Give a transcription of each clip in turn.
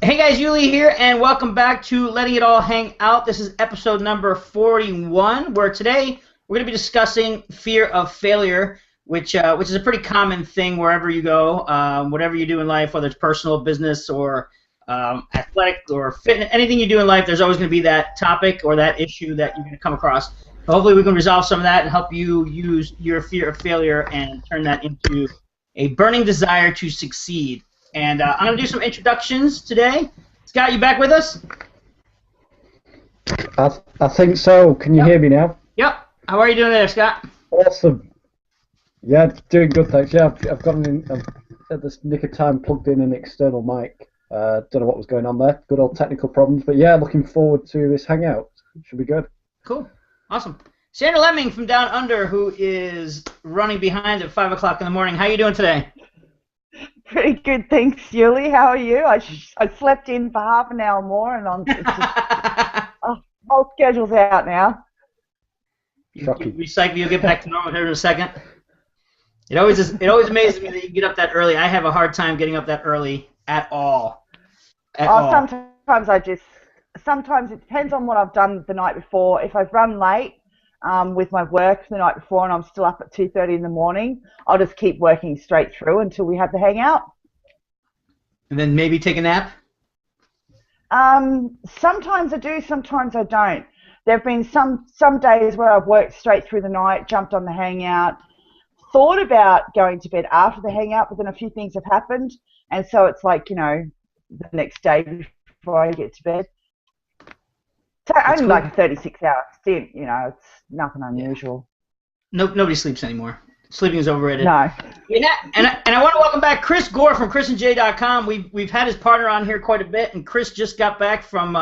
Hey guys, Yuli here, and welcome back to Letting It All Hang Out. This is episode number 41, where today we're going to be discussing fear of failure, which is a pretty common thing wherever you go, whatever you do in life, whether it's personal, business, or athletic, or fitness, anything you do in life, there's always going to be that topic or that issue that you're going to come across. So hopefully we can resolve some of that and help you use your fear of failure and turn that into a burning desire to succeed. And I'm going to do some introductions today. Scott, you back with us? I think so. Can you hear me now? Yep. How are you doing there, Scott? Awesome. Yeah, doing good, thanks. Yeah, I've got I've at this nick of time plugged in an external mic. Don't know what was going on there. Good old technical problems. But yeah, looking forward to this hangout. Should be good. Cool. Awesome. Sandra Lemming from Down Under, who is running behind at 5 o'clock in the morning. How are you doing today? Pretty good, thanks, Julie. How are you? I slept in for half an hour more, and whole schedule's out now. You recycle. You'll get back to normal here in a second. It always amazes me that you get up that early. I have a hard time getting up that early at all. Sometimes sometimes it depends on what I've done the night before. If I've run late with my work the night before and I'm still up at 2:30 in the morning, I'll just keep working straight through until we have the hangout. And then maybe take a nap? Sometimes I do, sometimes I don't. There have been some days where I've worked straight through the night, jumped on the hangout, thought about going to bed after the hangout, but then a few things have happened, and so it's like, the next day before I get to bed. So only cool. Like a 36-hour stint, it's nothing unusual. Nobody sleeps anymore. Sleeping is overrated. No. Yeah, and I want to welcome back Chris Gore from chrisandjay.com. We've had his partner on here quite a bit, and Chris just got back from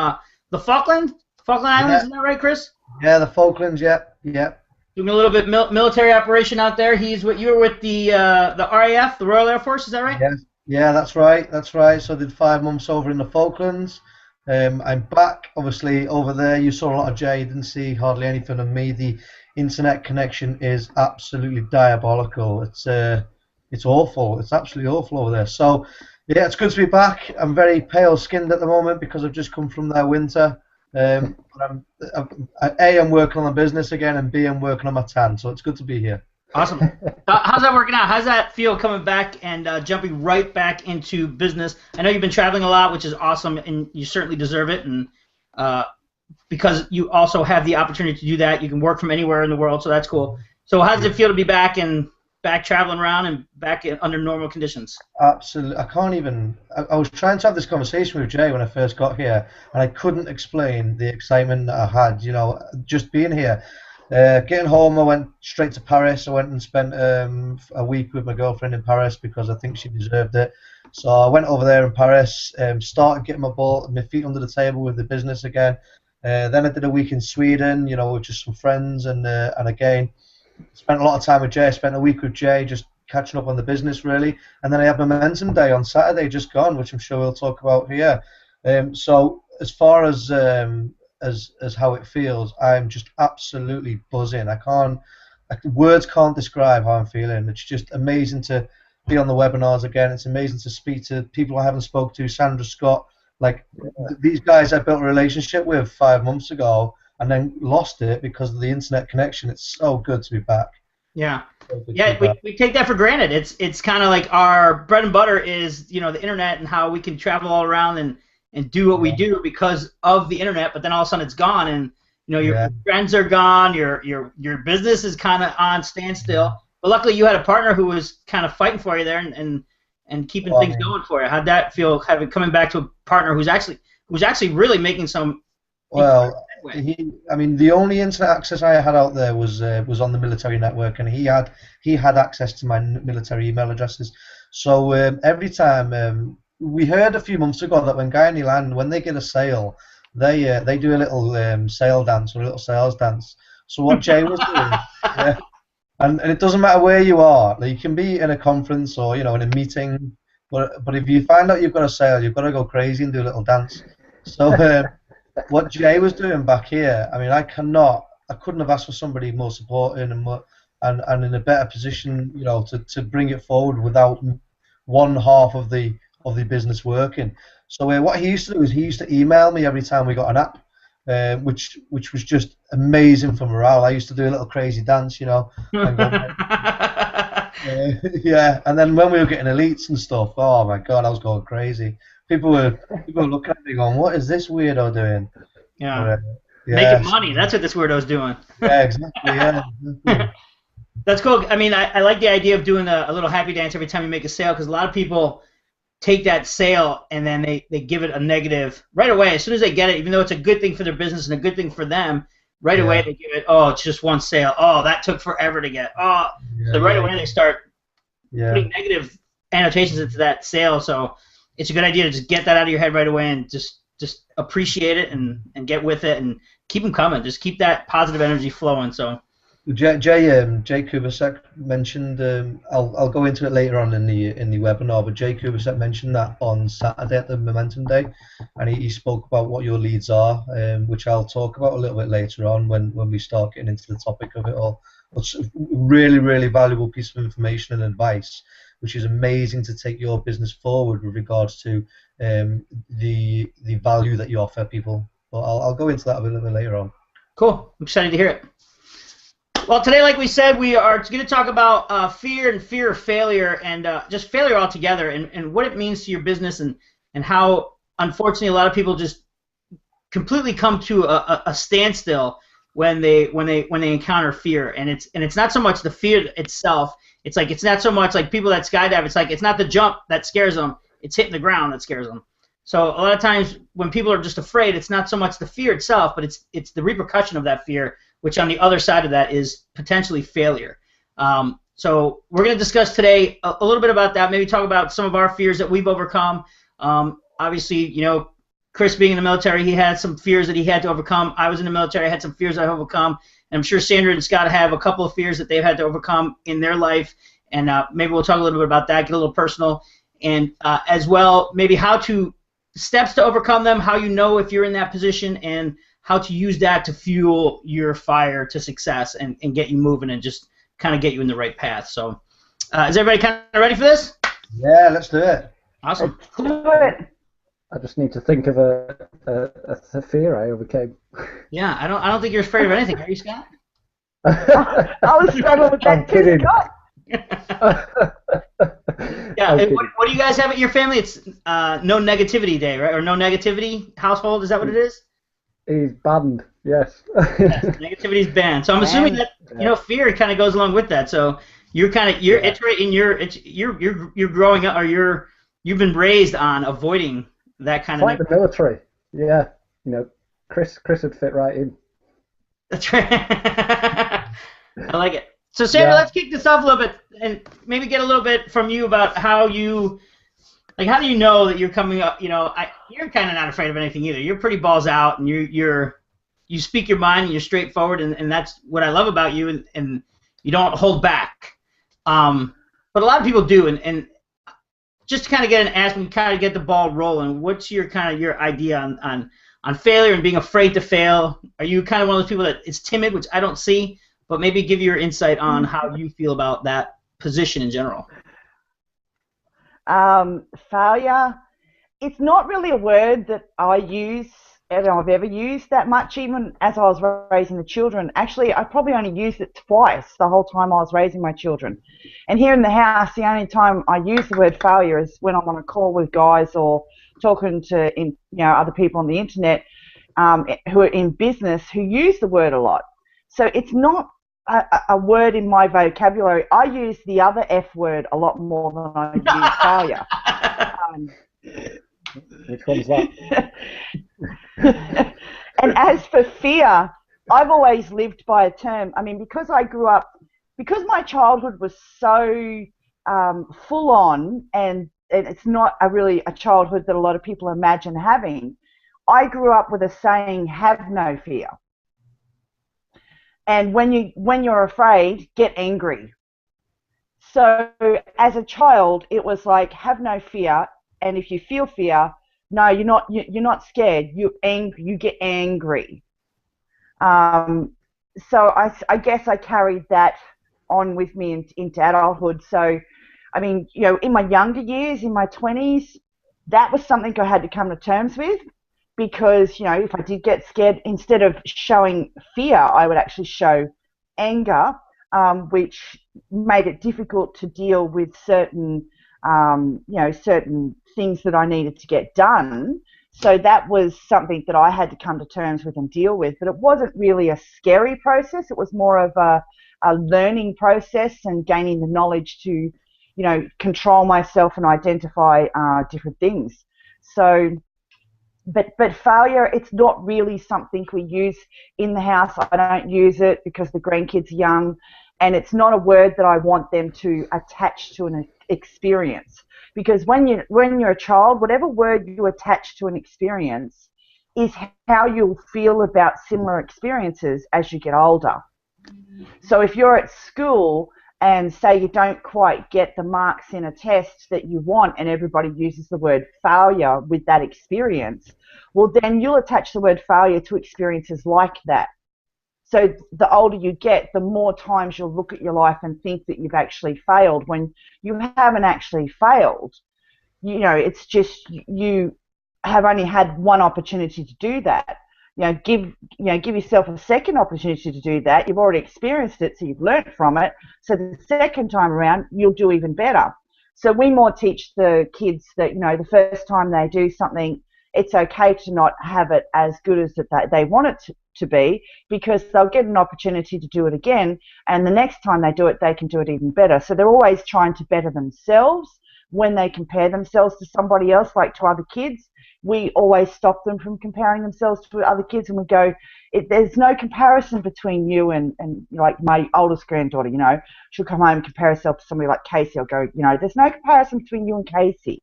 the Falkland Islands. Isn't that right, Chris? Yeah, the Falklands. Yeah. Doing a little bit military operation out there. You were with the RAF, the Royal Air Force. Is that right? Yeah, that's right. So I did 5 months over in the Falklands. I'm back, obviously, over there. You saw a lot of Jay, you didn't see hardly anything of me. The internet connection is absolutely diabolical. It's awful. It's absolutely awful over there. So, yeah, it's good to be back. I'm very pale-skinned at the moment because I've just come from their winter. But I'm working on the business again, and B, I'm working on my tan. So it's good to be here. Awesome. How's that working out? How's that feel coming back and jumping right back into business? I know you've been traveling a lot, which is awesome, and you certainly deserve it. And because you also have the opportunity to do that, you can work from anywhere in the world, so that's cool. So how does it feel to be back traveling around and back under normal conditions? Absolutely. I can't even. I was trying to have this conversation with Jay when I first got here, and I couldn't explain the excitement that I had. Just being here. Getting home, I went straight to Paris. I went and spent a week with my girlfriend in Paris because I think she deserved it. So I went over there in Paris, started getting my feet under the table with the business again. Then I did a week in Sweden, with just some friends, and again, spent a lot of time with Jay. Spent a week with Jay, just catching up on the business really. And then I had Momentum Day on Saturday, just gone, which I'm sure we'll talk about here. So as far as how it feels, I'm just absolutely buzzing. Words can't describe how I'm feeling. It's just amazing to be on the webinars again. It's amazing to speak to people I haven't spoke to. Sandra Scott, these guys I built a relationship with 5 months ago and then lost it because of the internet connection. It's so good to be back. Yeah. We take that for granted. It's kind of like our bread and butter is the internet and how we can travel all around and do what we do because of the internet, but then all of a sudden it's gone, and your friends are gone, your business is kind of on standstill. But luckily you had a partner who was kind of fighting for you there and keeping things going for you. How'd that feel, coming back to a partner who's actually really making some? Well, the only internet access I had out there was on the military network, and he had access to my military email addresses. So every time. We heard a few months ago that when Guyanese land, when they get a sale, they do a little sale dance or a little sales dance. So what Jay was doing, and it doesn't matter where you are. You can be in a conference or in a meeting, but if you find out you've got a sale, you've got to go crazy and do a little dance. So what Jay was doing back here, I couldn't have asked for somebody more supporting and in a better position, to bring it forward without one half of the of the business working. So what he used to do is he used to email me every time we got an app, which was just amazing for morale. I used to do a little crazy dance, you know, and go, yeah. And then when we were getting elites and stuff, oh my God, I was going crazy. People were looking at me going, "What is this weirdo doing?" Yeah. Yeah, Making money. That's what this weirdo's doing. Yeah, exactly. Yeah, exactly. That's cool. I mean, I like the idea of doing a little happy dance every time you make a sale, because a lot of people take that sale and then they give it a negative right away. As soon as they get it, even though it's a good thing for their business and a good thing for them, right away they give it, oh, it's just one sale. Oh, that took forever to get. Oh, so right away they start putting negative annotations into that sale. So it's a good idea to just get that out of your head right away and just appreciate it and get with it and keep them coming. Just keep that positive energy flowing. So Jay Kubasek mentioned. I'll go into it later on in the webinar. But Jay Kubasek mentioned that on Saturday at the Momentum Day, and he spoke about what your leads are, which I'll talk about a little bit later on when we start getting into the topic of it all. It's a really, really valuable piece of information and advice, which is amazing to take your business forward with regards to the value that you offer people. But I'll go into that a little bit later on. Cool. I'm excited to hear it. Well, today, like we said, we are going to talk about fear and fear of failure, and just failure altogether, and what it means to your business, and how, unfortunately, a lot of people just completely come to a standstill when they encounter fear. And it's not so much the fear itself. It's not so much like people that skydive. It's not the jump that scares them. It's hitting the ground that scares them. So a lot of times when people are just afraid, it's not so much the fear itself, but it's the repercussion of that fear, which on the other side of that is potentially failure. So we're going to discuss today a little bit about that, maybe talk about some of our fears that we've overcome. Obviously, you know, Chris being in the military, he had some fears that he had to overcome. I was in the military, I had some fears I overcome. And I'm sure Sandra and Scott have a couple of fears that they've had to overcome in their life. And maybe we'll talk a little bit about that, get a little personal. And as well, maybe steps to overcome them, how you know if you're in that position, and how to use that to fuel your fire to success and get you moving and just kind of get you in the right path. So is everybody kind of ready for this? Yeah, let's do it. Awesome. Let's do it. I just need to think of a fear I overcame. Yeah, I don't think you're afraid of anything, are you, Scott? I was struggling with that too, Scott. Yeah, what do you guys have at your family? It's no negativity day, right? Or no negativity household, is that what it is? He's banned, yes. Yes, negativity is banned. So I'm assuming that, you know, fear kind of goes along with that. So you're it's right in you're growing up, or you've been raised on avoiding that kind of like the military. Yeah, you know, Chris would fit right in. That's right. I like it. So Sandra, let's kick this off a little bit and maybe get a little bit from you about how do you know that you're coming up, you know, you're kind of not afraid of anything either. You're pretty balls out, and you speak your mind, and you're straightforward, and that's what I love about you, and you don't hold back. But a lot of people do, and just to kind of get an ask and kind of get the ball rolling, what's your idea on failure and being afraid to fail? Are you kind of one of those people that is timid, which I don't see, but maybe give your insight on how you feel about that position in general? Failure, it's not really a word that I use, and I've ever used that much, even as I was raising the children. Actually, I probably only used it twice the whole time I was raising my children. And here in the house, the only time I use the word failure is when I'm on a call with guys or talking to other people on the internet who are in business who use the word a lot. So it's not a word in my vocabulary. I use the other F word a lot more than I use failure. Which one's that? And as for fear, I've always lived by a term. I mean, because my childhood was so full on, and it's not really a childhood that a lot of people imagine having, I grew up with a saying, have no fear. And when you're afraid, get angry. So as a child, it was like, have no fear, and if you feel fear, no, you're not scared. You get angry. So I guess I carried that on with me into adulthood. So, I mean, in my younger years, in my 20s, that was something I had to come to terms with, because, you know, if I did get scared, instead of showing fear, I would actually show anger, which made it difficult to deal with certain, you know, certain things that I needed to get done. So that was something that I had to come to terms with and deal with. But it wasn't really a scary process. It was more of a learning process and gaining the knowledge to, you know, control myself and identify different things. So, but failure, it's not really something we use in the house. I don't use it because the grandkids are young, and it's not a word that I want them to attach to an experience. Because when you're a child, whatever word you attach to an experience is how you'll feel about similar experiences as you get older. So if you're at school and say you don't quite get the marks in a test that you want, and everybody uses the word failure with that experience, well, then you'll attach the word failure to experiences like that. So the older you get, the more times you'll look at your life and think that you've actually failed when you haven't actually failed. You know, it's just you have only had one opportunity to do that. Give yourself a second opportunity to do that. You've already experienced it, so you've learnt from it. So the second time around, you'll do even better. So we more teach the kids that, you know, the first time they do something, it's okay to not have it as good as they want it to be, because they'll get an opportunity to do it again, and the next time they do it, they can do it even better. So they're always trying to better themselves. When they compare themselves to somebody else, like to other kids, we always stop them from comparing themselves to other kids, and we go, there's no comparison between you and like my oldest granddaughter, you know, she'll come home and compare herself to somebody like Casey. I'll go, you know, there's no comparison between you and Casey.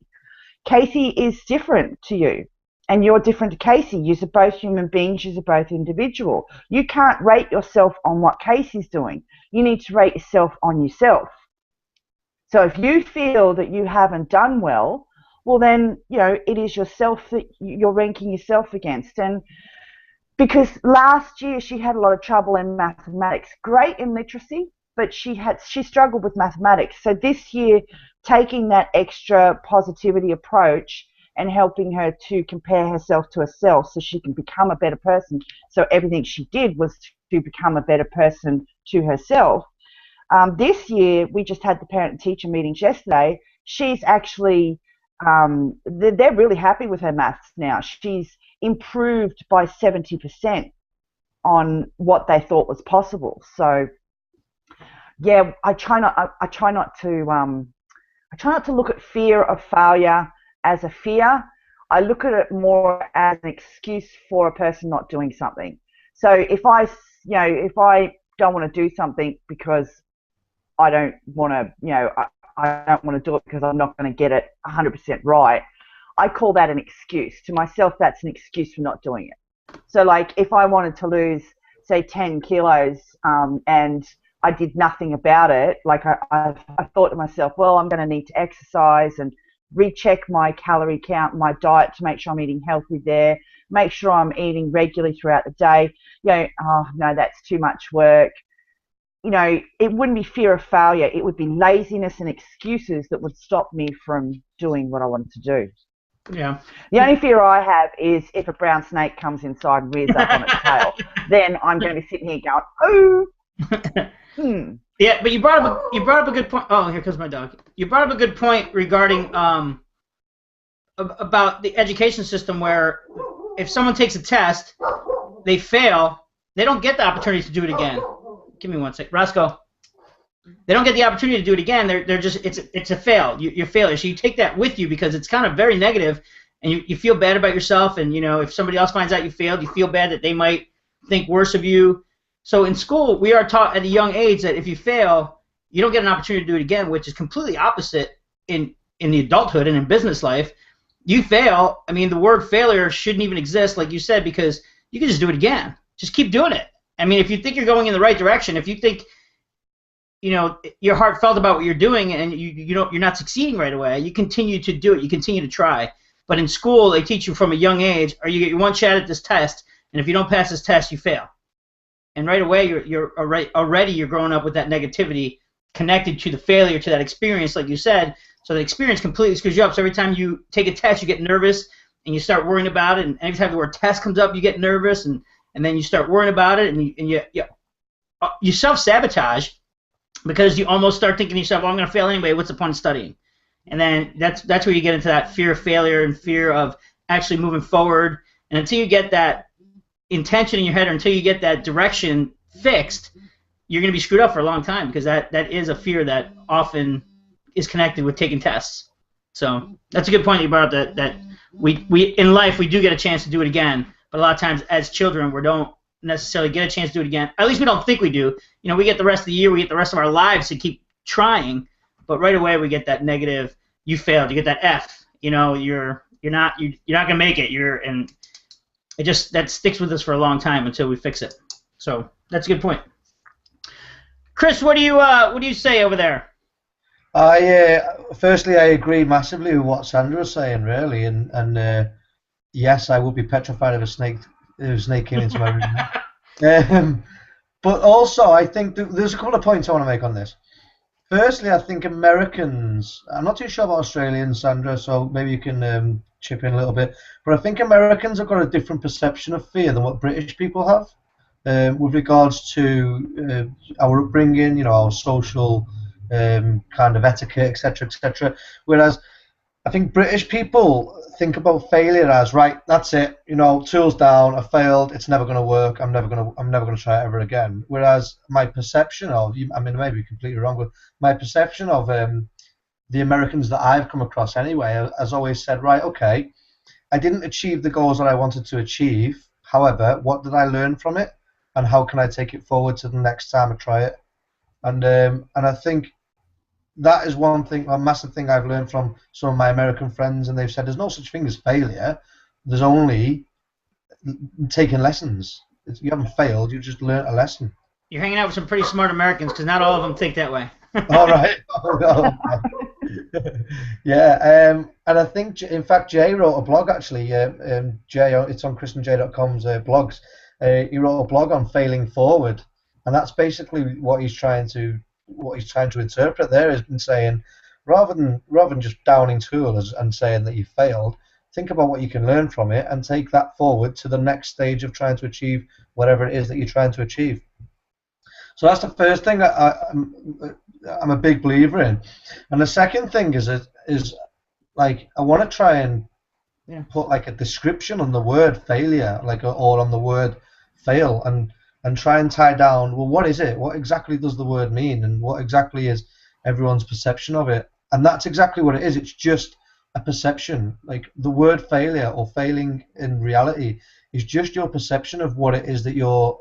Casey is different to you, and you're different to Casey. You're both human beings, you're both individual. You can't rate yourself on what Casey's doing. You need to rate yourself on yourself. So if you feel that you haven't done well, well then, you know, it is yourself that you're ranking yourself against. And because last year she had a lot of trouble in mathematics, great in literacy, but she struggled with mathematics. So this year, taking that extra positivity approach and helping her to compare herself to herself so she can become a better person. So everything she did was to become a better person to herself. This year, we just had the parent-teacher meetings yesterday. She's actually, they're really happy with her maths now. She's improved by 70% on what they thought was possible. So, yeah, I try not to look at fear of failure as a fear. I look at it more as an excuse for a person not doing something. So if I don't want to do something because I don't want to, you know, I don't want to do it because I'm not going to get it 100% right, I call that an excuse. To myself, that's an excuse for not doing it. So, like, if I wanted to lose, say, 10 kilos and I did nothing about it, like I thought to myself, well, I'm going to need to exercise and recheck my calorie count, my diet to make sure I'm eating healthy there, make sure I'm eating regularly throughout the day. You know, oh, no, that's too much work. You know, it wouldn't be fear of failure. It would be laziness and excuses that would stop me from doing what I wanted to do. Yeah. The only fear I have is if a brown snake comes inside and rears up on its tail, then I'm going to be sitting here going, oh. Yeah, but you brought up a good point. Oh, here comes my dog. You brought up a good point regarding about the education system, where if someone takes a test, they fail, they don't get the opportunity to do it again. Give me one sec, Roscoe. They don't get the opportunity to do it again. They're just it's a fail. You're failure. So you take that with you because it's kind of very negative, and you feel bad about yourself. And you know, if somebody else finds out you failed, you feel bad that they might think worse of you. So in school, we are taught at a young age that if you fail, you don't get an opportunity to do it again, which is completely opposite in the adulthood and in business life. You fail, I mean, the word failure shouldn't even exist, like you said, because you can just do it again. Just keep doing it. I mean, if you think you're going in the right direction, if you think, you know, you're heartfelt about what you're doing and you're not succeeding right away, you continue to do it. You continue to try. But in school, they teach you from a young age, or you get your one shot at this test, and if you don't pass this test, you fail. And right away, you're already growing up with that negativity connected to the failure, to that experience, like you said. So the experience completely screws you up. So every time you take a test, you get nervous and you start worrying about it. And every time the word test comes up, you get nervous and then you start worrying about it and you self-sabotage because you almost start thinking to yourself, I'm going to fail anyway. What's the point of studying? And then that's where you get into that fear of failure and fear of actually moving forward. And until you get that intention in your head or until you get that direction fixed, you're going to be screwed up for a long time because that is a fear that often is connected with taking tests. So that's a good point that you brought up, that we in life we do get a chance to do it again, but a lot of times as children we don't necessarily get a chance to do it again. At least we don't think we do. We get the rest of the year, we get the rest of our lives to keep trying, but right away we get that negative, you failed, you get that F, you're not gonna make it, and it just, that sticks with us for a long time until we fix it. So that's a good point. Chris, what do you say over there? Firstly, I agree massively with what Sandra was saying, really, and yes, I would be petrified if a snake came into my room. But also, I think there's a couple of points I want to make on this. Firstly, I think Americans, I'm not too sure about Australians, Sandra, so maybe you can chip in a little bit, but I think Americans have got a different perception of fear than what British people have with regards to our upbringing, our social kind of etiquette, etc., etc. Whereas I think British people think about failure as, right, that's it, tools down, I failed, it's never going to work, I'm never going to try it ever again. Whereas my perception of, I mean, I may be completely wrong, but my perception of the Americans that I've come across anyway has always said, right, okay, I didn't achieve the goals that I wanted to achieve. However, what did I learn from it, and how can I take it forward to the next time I try it? And I think that is one thing, a massive thing I've learned from some of my American friends, and they've said there's no such thing as failure. There's only taking lessons. You haven't failed, you just learned a lesson. You're hanging out with some pretty smart Americans because not all of them think that way. All right. Yeah, and I think, in fact, Jay wrote a blog, actually. Jay, it's on chrisandjay.com's blogs. He wrote a blog on failing forward, and that's basically what he's trying to interpret there. Has been saying, rather than just downing tools and saying that you failed, think about what you can learn from it and take that forward to the next stage of trying to achieve whatever it is that you're trying to achieve. So that's the first thing that I'm a big believer in. And the second thing is like, I want to try and put like a description on the word failure, or on the word fail, and try and tie down, well, what is it? What exactly does the word mean? And what exactly is everyone's perception of it? And that's exactly what it is. It's just a perception. Like, the word failure or failing in reality is just your perception of what it is that you're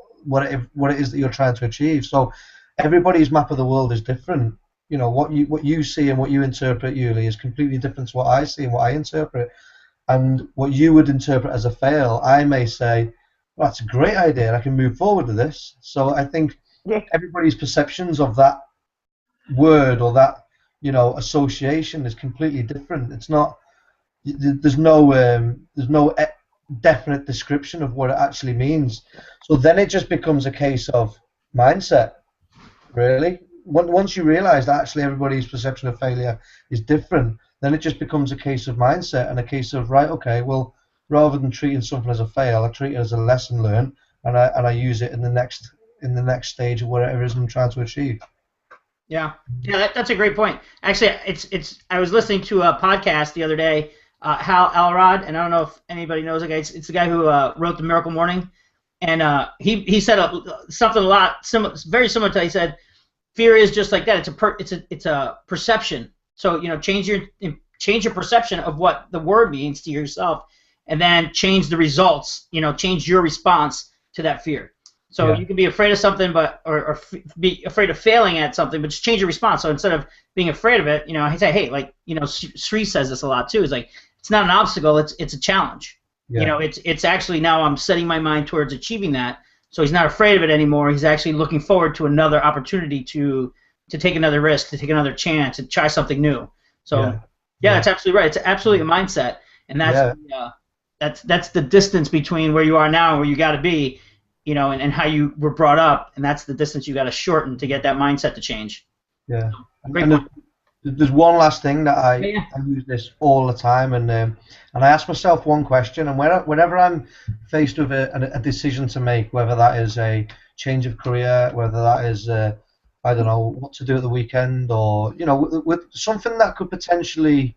trying to achieve. So everybody's map of the world is different. What you see and what you interpret, Yuli, is completely different to what I see and what I interpret. And what you would interpret as a fail, I may say, well, that's a great idea, I can move forward with this. So I think everybody's perceptions of that word or that association is completely different. It's not, there's no definite description of what it actually means. So then it just becomes a case of mindset, really. Once you realize that actually everybody's perception of failure is different, then it just becomes a case of mindset and a case of, right, okay, well, rather than treating something as a fail, I treat it as a lesson learned, and I use it in the next stage of whatever it is I'm trying to achieve. Yeah, that's a great point. Actually, I was listening to a podcast the other day, Hal Elrod, and I don't know if anybody knows the guy. It's the guy who wrote The Miracle Morning, and he said something very similar to, he said, fear is just like that. It's a perception. So change your perception of what the word means to yourself, and then change the results. Change your response to that fear. So you can be afraid of something, or be afraid of failing at something, but just change your response. So instead of being afraid of it, I say, hey, like, Sri says this a lot too. It's like, it's not an obstacle, it's a challenge. Yeah. It's actually, now I'm setting my mind towards achieving that. So he's not afraid of it anymore. He's actually looking forward to another opportunity to take another risk, to take another chance, to try something new. So that's absolutely right. It's absolutely a mindset, and that's the distance between where you are now and where you got to be. And how you were brought up, and that's the distance you got to shorten to get that mindset to change. Yeah. Great point. There's one last thing that Yeah. I use this all the time, and I ask myself one question, and whenever I'm faced with a decision to make, whether that is a change of career, whether that is I don't know what to do at the weekend, or with something that could potentially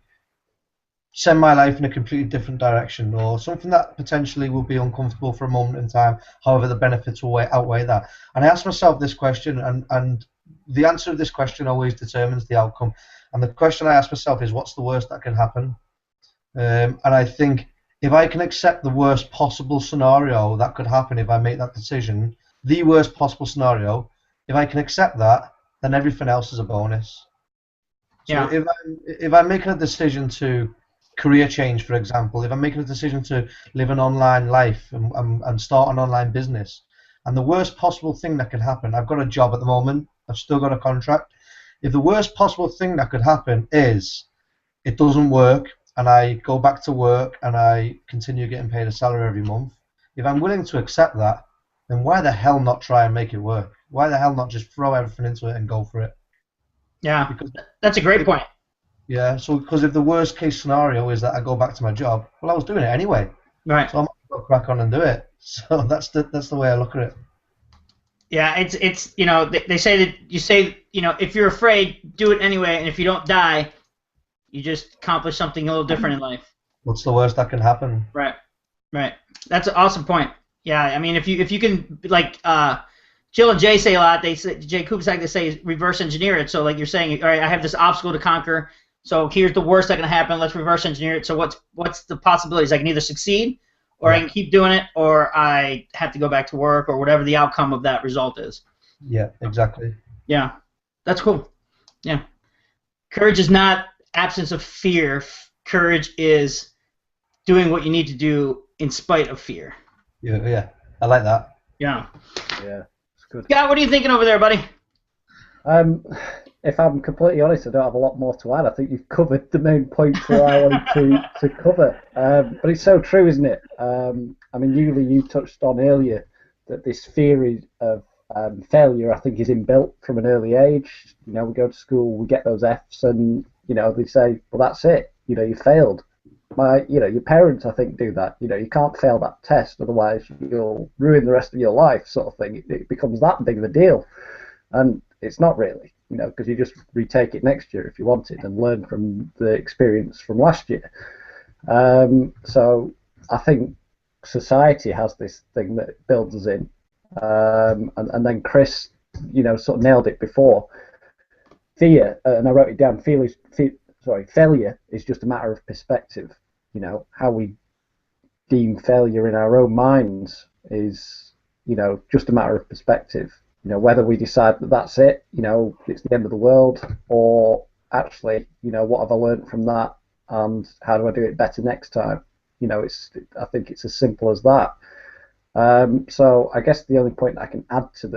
send my life in a completely different direction, or something that potentially will be uncomfortable for a moment in time, however the benefits will outweigh that. And I ask myself this question, and the answer to this question always determines the outcome. And the question I ask myself is, what's the worst that can happen? And I think if I can accept the worst possible scenario that could happen if I make that decision, the worst possible scenario, if I can accept that, then everything else is a bonus. So Yeah. if I'm making a decision to career change, for example, if I'm making a decision to live an online life and start an online business, and the worst possible thing that can happen, I've got a job at the moment, I've still got a contract. If the worst possible thing that could happen is it doesn't work and I go back to work and I continue getting paid a salary every month, if I'm willing to accept that, then why the hell not try and make it work? Why the hell not just throw everything into it and go for it? Yeah. Because That's a great point. yeah, so because if the worst case scenario is that I go back to my job, well, I was doing it anyway, Right. so I might as well crack on and do it. So that's the way I look at it. Yeah, it's they say that you say if you're afraid, do it anyway, and if you don't die, you just accomplish something a little different in life. What's the worst that can happen? Right. That's an awesome point. Yeah, I mean if you can like Jill and Jay say a lot. They say Jay Kubicek, they say reverse engineer it. So like you're saying, all right, I have this obstacle to conquer. So here's the worst that can happen. Let's reverse engineer it. So what's the possibilities? I can either succeed, or I can keep doing it, or I have to go back to work, or whatever the outcome of that result is. Yeah, exactly. Yeah, that's cool. Yeah, courage is not absence of fear. Courage is doing what you need to do in spite of fear. Yeah, I like that. Yeah. Yeah, it's good. Scott, what are you thinking over there, buddy? If I'm completely honest, I don't have a lot more to add. I think you've covered the main points that I wanted to cover. But it's so true, isn't it? I mean, Yuli, you touched on earlier that this theory of failure, I think, is inbuilt from an early age. We go to school, we get those Fs, and they say, well, that's it. You failed. Your parents, I think, do that. You can't fail that test, otherwise you'll ruin the rest of your life, sort of thing. It becomes that big of a deal, and it's not really. Because you just retake it next year if you wanted and learn from the experience from last year. So I think society has this thing that builds us in. And then Chris, sort of nailed it before. Fear, and I wrote it down, failure is just a matter of perspective. How we deem failure in our own minds is, just a matter of perspective. Whether we decide that that's it, it's the end of the world, or actually, what have I learned from that, and how do I do it better next time? I think it's as simple as that. So I guess the only point I can add to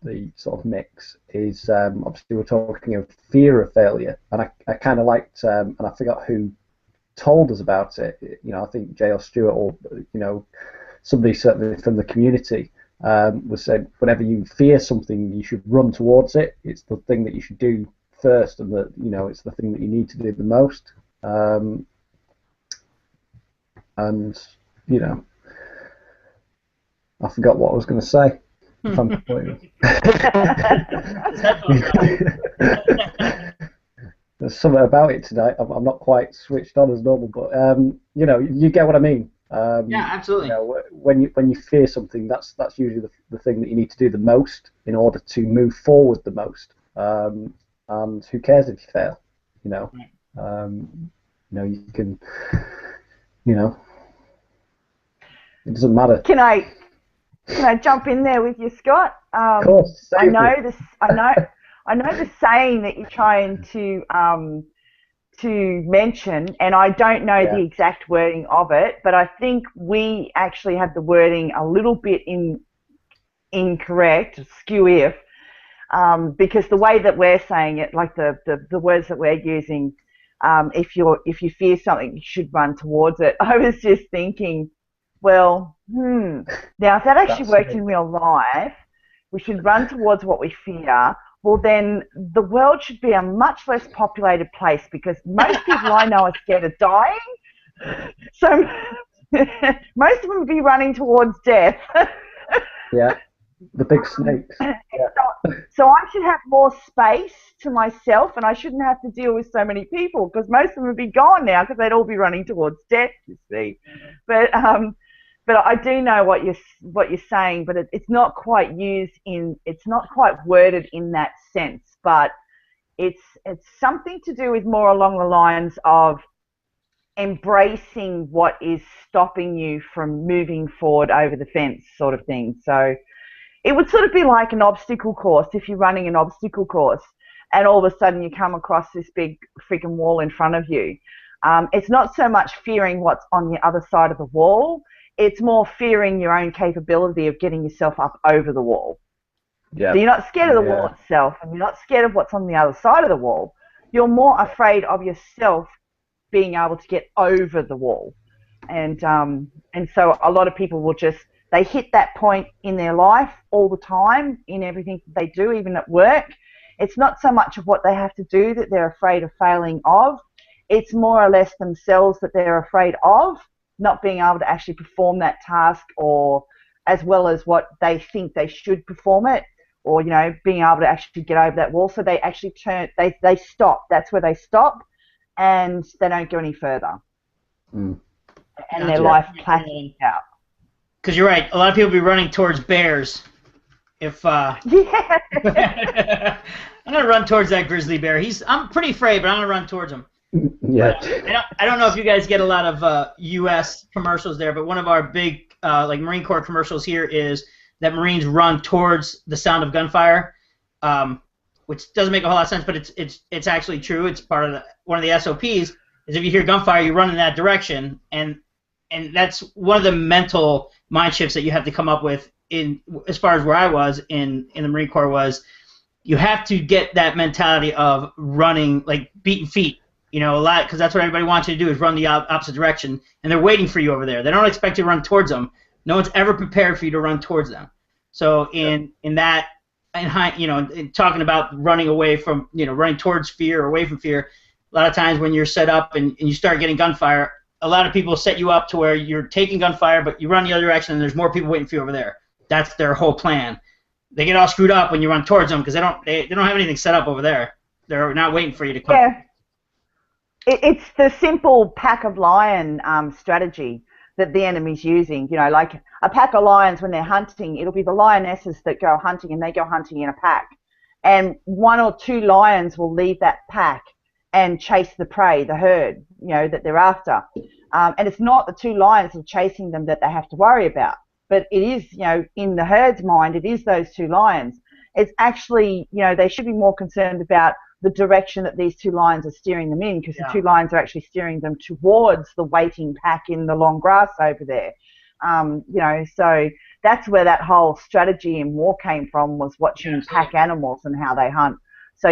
the sort of mix is obviously we're talking of fear of failure, and I kind of liked, and I forgot who told us about it. I think J.L. Stewart or somebody certainly from the community. Was said whenever you fear something, you should run towards it. It's the thing that you should do first, and that it's the thing that you need to do the most. And I forgot what I was going to say. If I'm There's something about it tonight. I'm not quite switched on as normal, but you get what I mean. Yeah, absolutely. When you fear something, that's usually the thing that you need to do the most in order to move forward the most. And who cares if you fail? You can. It doesn't matter. Can I jump in there with you, Scott? Of course. I know the saying that you're trying to mention, and I don't know the exact wording of it, but I think we actually have the wording a little bit incorrect, skew-if, because the way that we're saying it, like the words that we're using, if you fear something, you should run towards it. I was just thinking, well, now if that actually worked in real life, we should run towards what we fear, well, then the world should be a much less populated place because most people I know are scared of dying. So most of them would be running towards death. Yeah, the big snakes. Yeah. So I should have more space to myself, and I shouldn't have to deal with so many people because most of them would be gone now because they'd all be running towards death. You see, but I do know what you're saying, but it's not quite it's not quite worded in that sense, but it's something to do with more along the lines of embracing what is stopping you from moving forward over the fence, sort of thing. So it would sort of be like an obstacle course if you're running an obstacle course and all of a sudden you come across this big freaking wall in front of you. It's not so much fearing what's on the other side of the wall, it's more fearing your own capability of getting yourself up over the wall. Yeah. So you're not scared of the wall itself, and you're not scared of what's on the other side of the wall. You're more afraid of yourself being able to get over the wall. And so a lot of people will they hit that point in their life all the time, in everything that they do, even at work. It's not so much of what they have to do that they're afraid of failing of. It's more or less themselves that they're afraid of, not being able to actually perform that task or as well as what they think they should perform it, or, you know, being able to actually get over that wall. So they actually they stop. That's where they stop, and they don't go any further. Mm. And their life plateaus out. Because you're right, a lot of people be running towards bears. If Yeah. I'm gonna run towards that grizzly bear. I'm pretty afraid, but I'm gonna run towards him. Yeah. I don't know if you guys get a lot of U.S. commercials there, but one of our big like Marine Corps commercials here is that Marines run towards the sound of gunfire, which doesn't make a whole lot of sense, but it's actually true. It's part of one of the SOPs. Is if you hear gunfire, you run in that direction, and that's one of the mental mind shifts that you have to come up with. In as far as where I was in the Marine Corps was, you have to get that mentality of running, like beating feet, you know, a lot, because that's what everybody wants you to do is run the opposite direction, and they're waiting for you over there. They don't expect you to run towards them. No one's ever prepared for you to run towards them. So in talking about running away from, running towards fear or away from fear, a lot of times when you're set up and you start getting gunfire, a lot of people set you up to where you're taking gunfire, but you run the other direction and there's more people waiting for you over there. That's their whole plan. They get all screwed up when you run towards them because they don't have anything set up over there. They're not waiting for you to come. Yeah. It's the simple pack of lion strategy that the enemy's using. Like a pack of lions when they're hunting, it'll be the lionesses that go hunting, and they go hunting in a pack. And one or two lions will leave that pack and chase the prey, the herd, that they're after. And it's not the two lions that are chasing them that they have to worry about. But it is, in the herd's mind, it is those two lions. It's actually, they should be more concerned about the direction that these two lions are steering them in, because the two lions are actually steering them towards the waiting pack in the long grass over there. So that's where that whole strategy in war came from, was watching pack animals and how they hunt. So,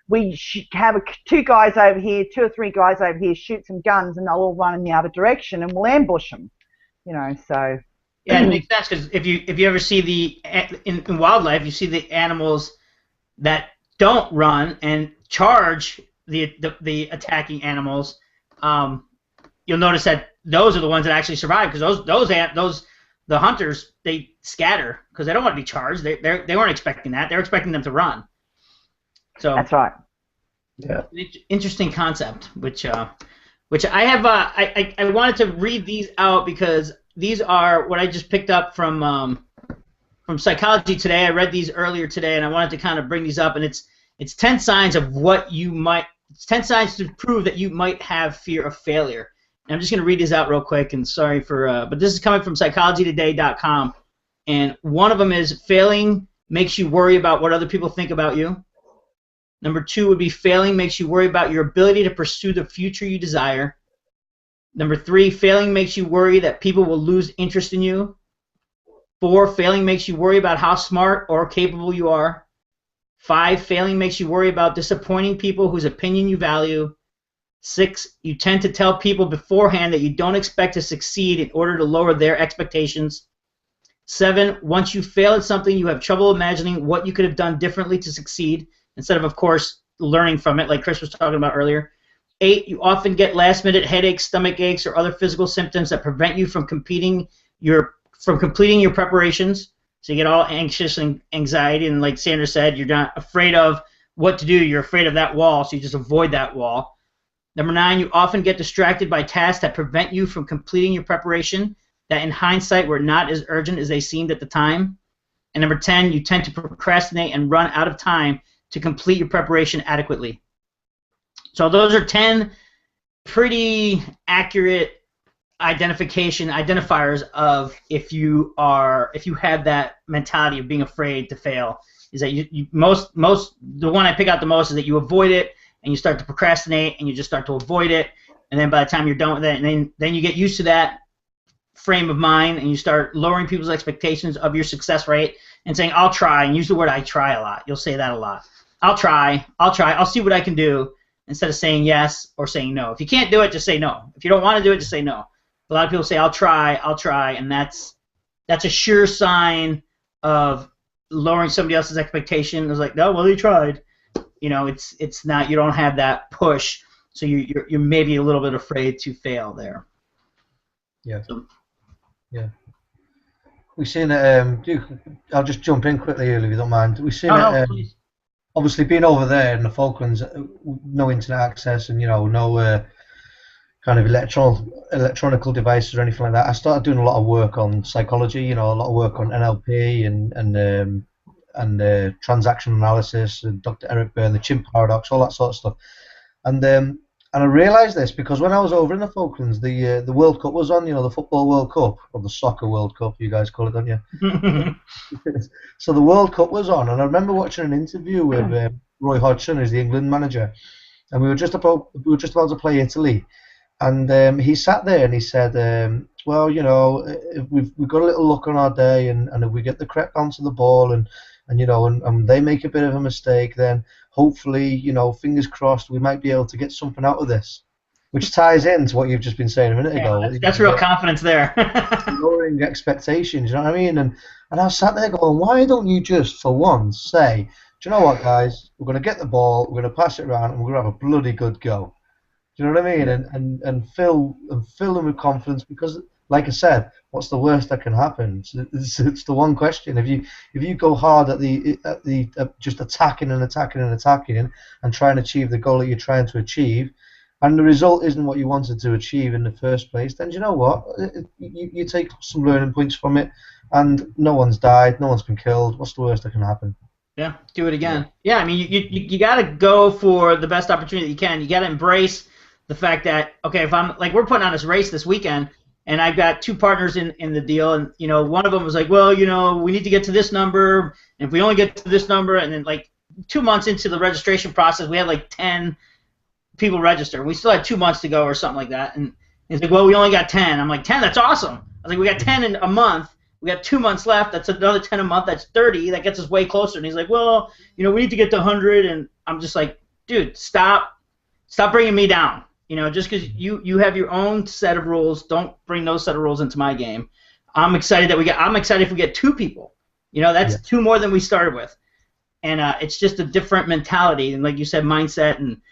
we have two guys over here, two or three guys over here, shoot some guns, and they'll all run in the other direction, and we'll ambush them. So. Yeah, it makes sense, because if you ever see in wildlife, you see the animals that don't run and charge the attacking animals. You'll notice that those are the ones that actually survive, because the hunters, they scatter because they don't want to be charged. They weren't expecting that. They were expecting them to run. So that's right. Yeah. Interesting concept, which I have. I wanted to read these out because these are what I just picked up from Psychology Today. I read these earlier today, and I wanted to kind of bring these up. And it's 10 signs of what you might. It's 10 signs to prove that you might have fear of failure. And I'm just going to read these out real quick. And sorry for, but this is coming from PsychologyToday.com. And one of them is failing makes you worry about what other people think about you. Number 2 would be failing makes you worry about your ability to pursue the future you desire. Number 3, failing makes you worry that people will lose interest in you. 4, failing makes you worry about how smart or capable you are. 5, failing makes you worry about disappointing people whose opinion you value. 6, you tend to tell people beforehand that you don't expect to succeed in order to lower their expectations. 7, once you fail at something, you have trouble imagining what you could have done differently to succeed, instead of course, learning from it, like Chris was talking about earlier. 8, you often get last-minute headaches, stomach aches, or other physical symptoms that prevent you from completing your preparations. So you get all anxious and anxiety, and like Sandra said, you're not afraid of what to do. You're afraid of that wall, so you just avoid that wall. Number 9, you often get distracted by tasks that prevent you from completing your preparation, that in hindsight were not as urgent as they seemed at the time. And number 10, you tend to procrastinate and run out of time to complete your preparation adequately. So those are 10 pretty accurate identifiers of if you have that mentality of being afraid to fail. Is that the one I pick out the most is that you avoid it and you start to procrastinate and you just start to avoid it, and then by the time you're done with it, and then you get used to that frame of mind and you start lowering people's expectations of your success rate and saying, I'll try, and use the word I try a lot. You'll say that a lot. I'll try, I'll see what I can do, instead of saying yes or saying no. If you can't do it, just say no. If you don't want to do it, just say no. A lot of people say, I'll try, and that's a sure sign of lowering somebody else's expectation. It's like, no, well, he tried. You know, it's not, you don't have that push, so you're maybe a little bit afraid to fail there. Yeah. So, yeah. We've seen it. I'll just jump in quickly, if you don't mind. We've seen it. Obviously, being over there in the Falklands, no internet access, and no kind of electronical devices or anything like that. I started doing a lot of work on psychology. A lot of work on NLP and transaction analysis, and Dr. Eric Byrne, the chimp paradox, all that sort of stuff. And I realised this because when I was over in the Falklands, the World Cup was on, the Football World Cup, or the Soccer World Cup, you guys call it, don't you? So the World Cup was on, and I remember watching an interview with Roy Hodgson, who's the England manager, and we were just about to play Italy, and he sat there and he said, well, if we've got a little luck on our day, and if we get the correct bounce of the ball, and they make a bit of a mistake, then hopefully, fingers crossed, we might be able to get something out of this, which ties into what you've just been saying a minute ago. That's real confidence there. Lowering expectations, you know what I mean? And I sat there going, why don't you just, for once, say, do you know what, guys? We're going to get the ball, we're going to pass it around, and we're going to have a bloody good go. Do you know what I mean? And fill them with confidence, because, like I said, what's the worst that can happen? It's the one question. If you go hard at just attacking and try and achieve the goal that you're trying to achieve, and the result isn't what you wanted to achieve in the first place, then you know what? You take some learning points from it, and no one's died, no one's been killed. What's the worst that can happen? Yeah, do it again. Yeah, I mean, you got to go for the best opportunity that you can. You got to embrace the fact that, okay, if I'm like, we're putting on this race this weekend, and I've got 2 partners in the deal, and one of them was like, well, we need to get to this number, and if we only get to this number, and then like 2 months into the registration process, we had like 10 people register. We still had 2 months to go or something like that, and he's like, well, we only got 10. I'm like, 10? That's awesome. I was like, we got 10 in a month. We got 2 months left. That's another 10 a month. That's 30. That gets us way closer. And he's like, well, we need to get to 100, and I'm just like, dude, stop bringing me down. Just because you have your own set of rules, don't bring those set of rules into my game. I'm excited if we get 2 people. That's 2 more than we started with, and it's just a different mentality, and like you said, mindset, and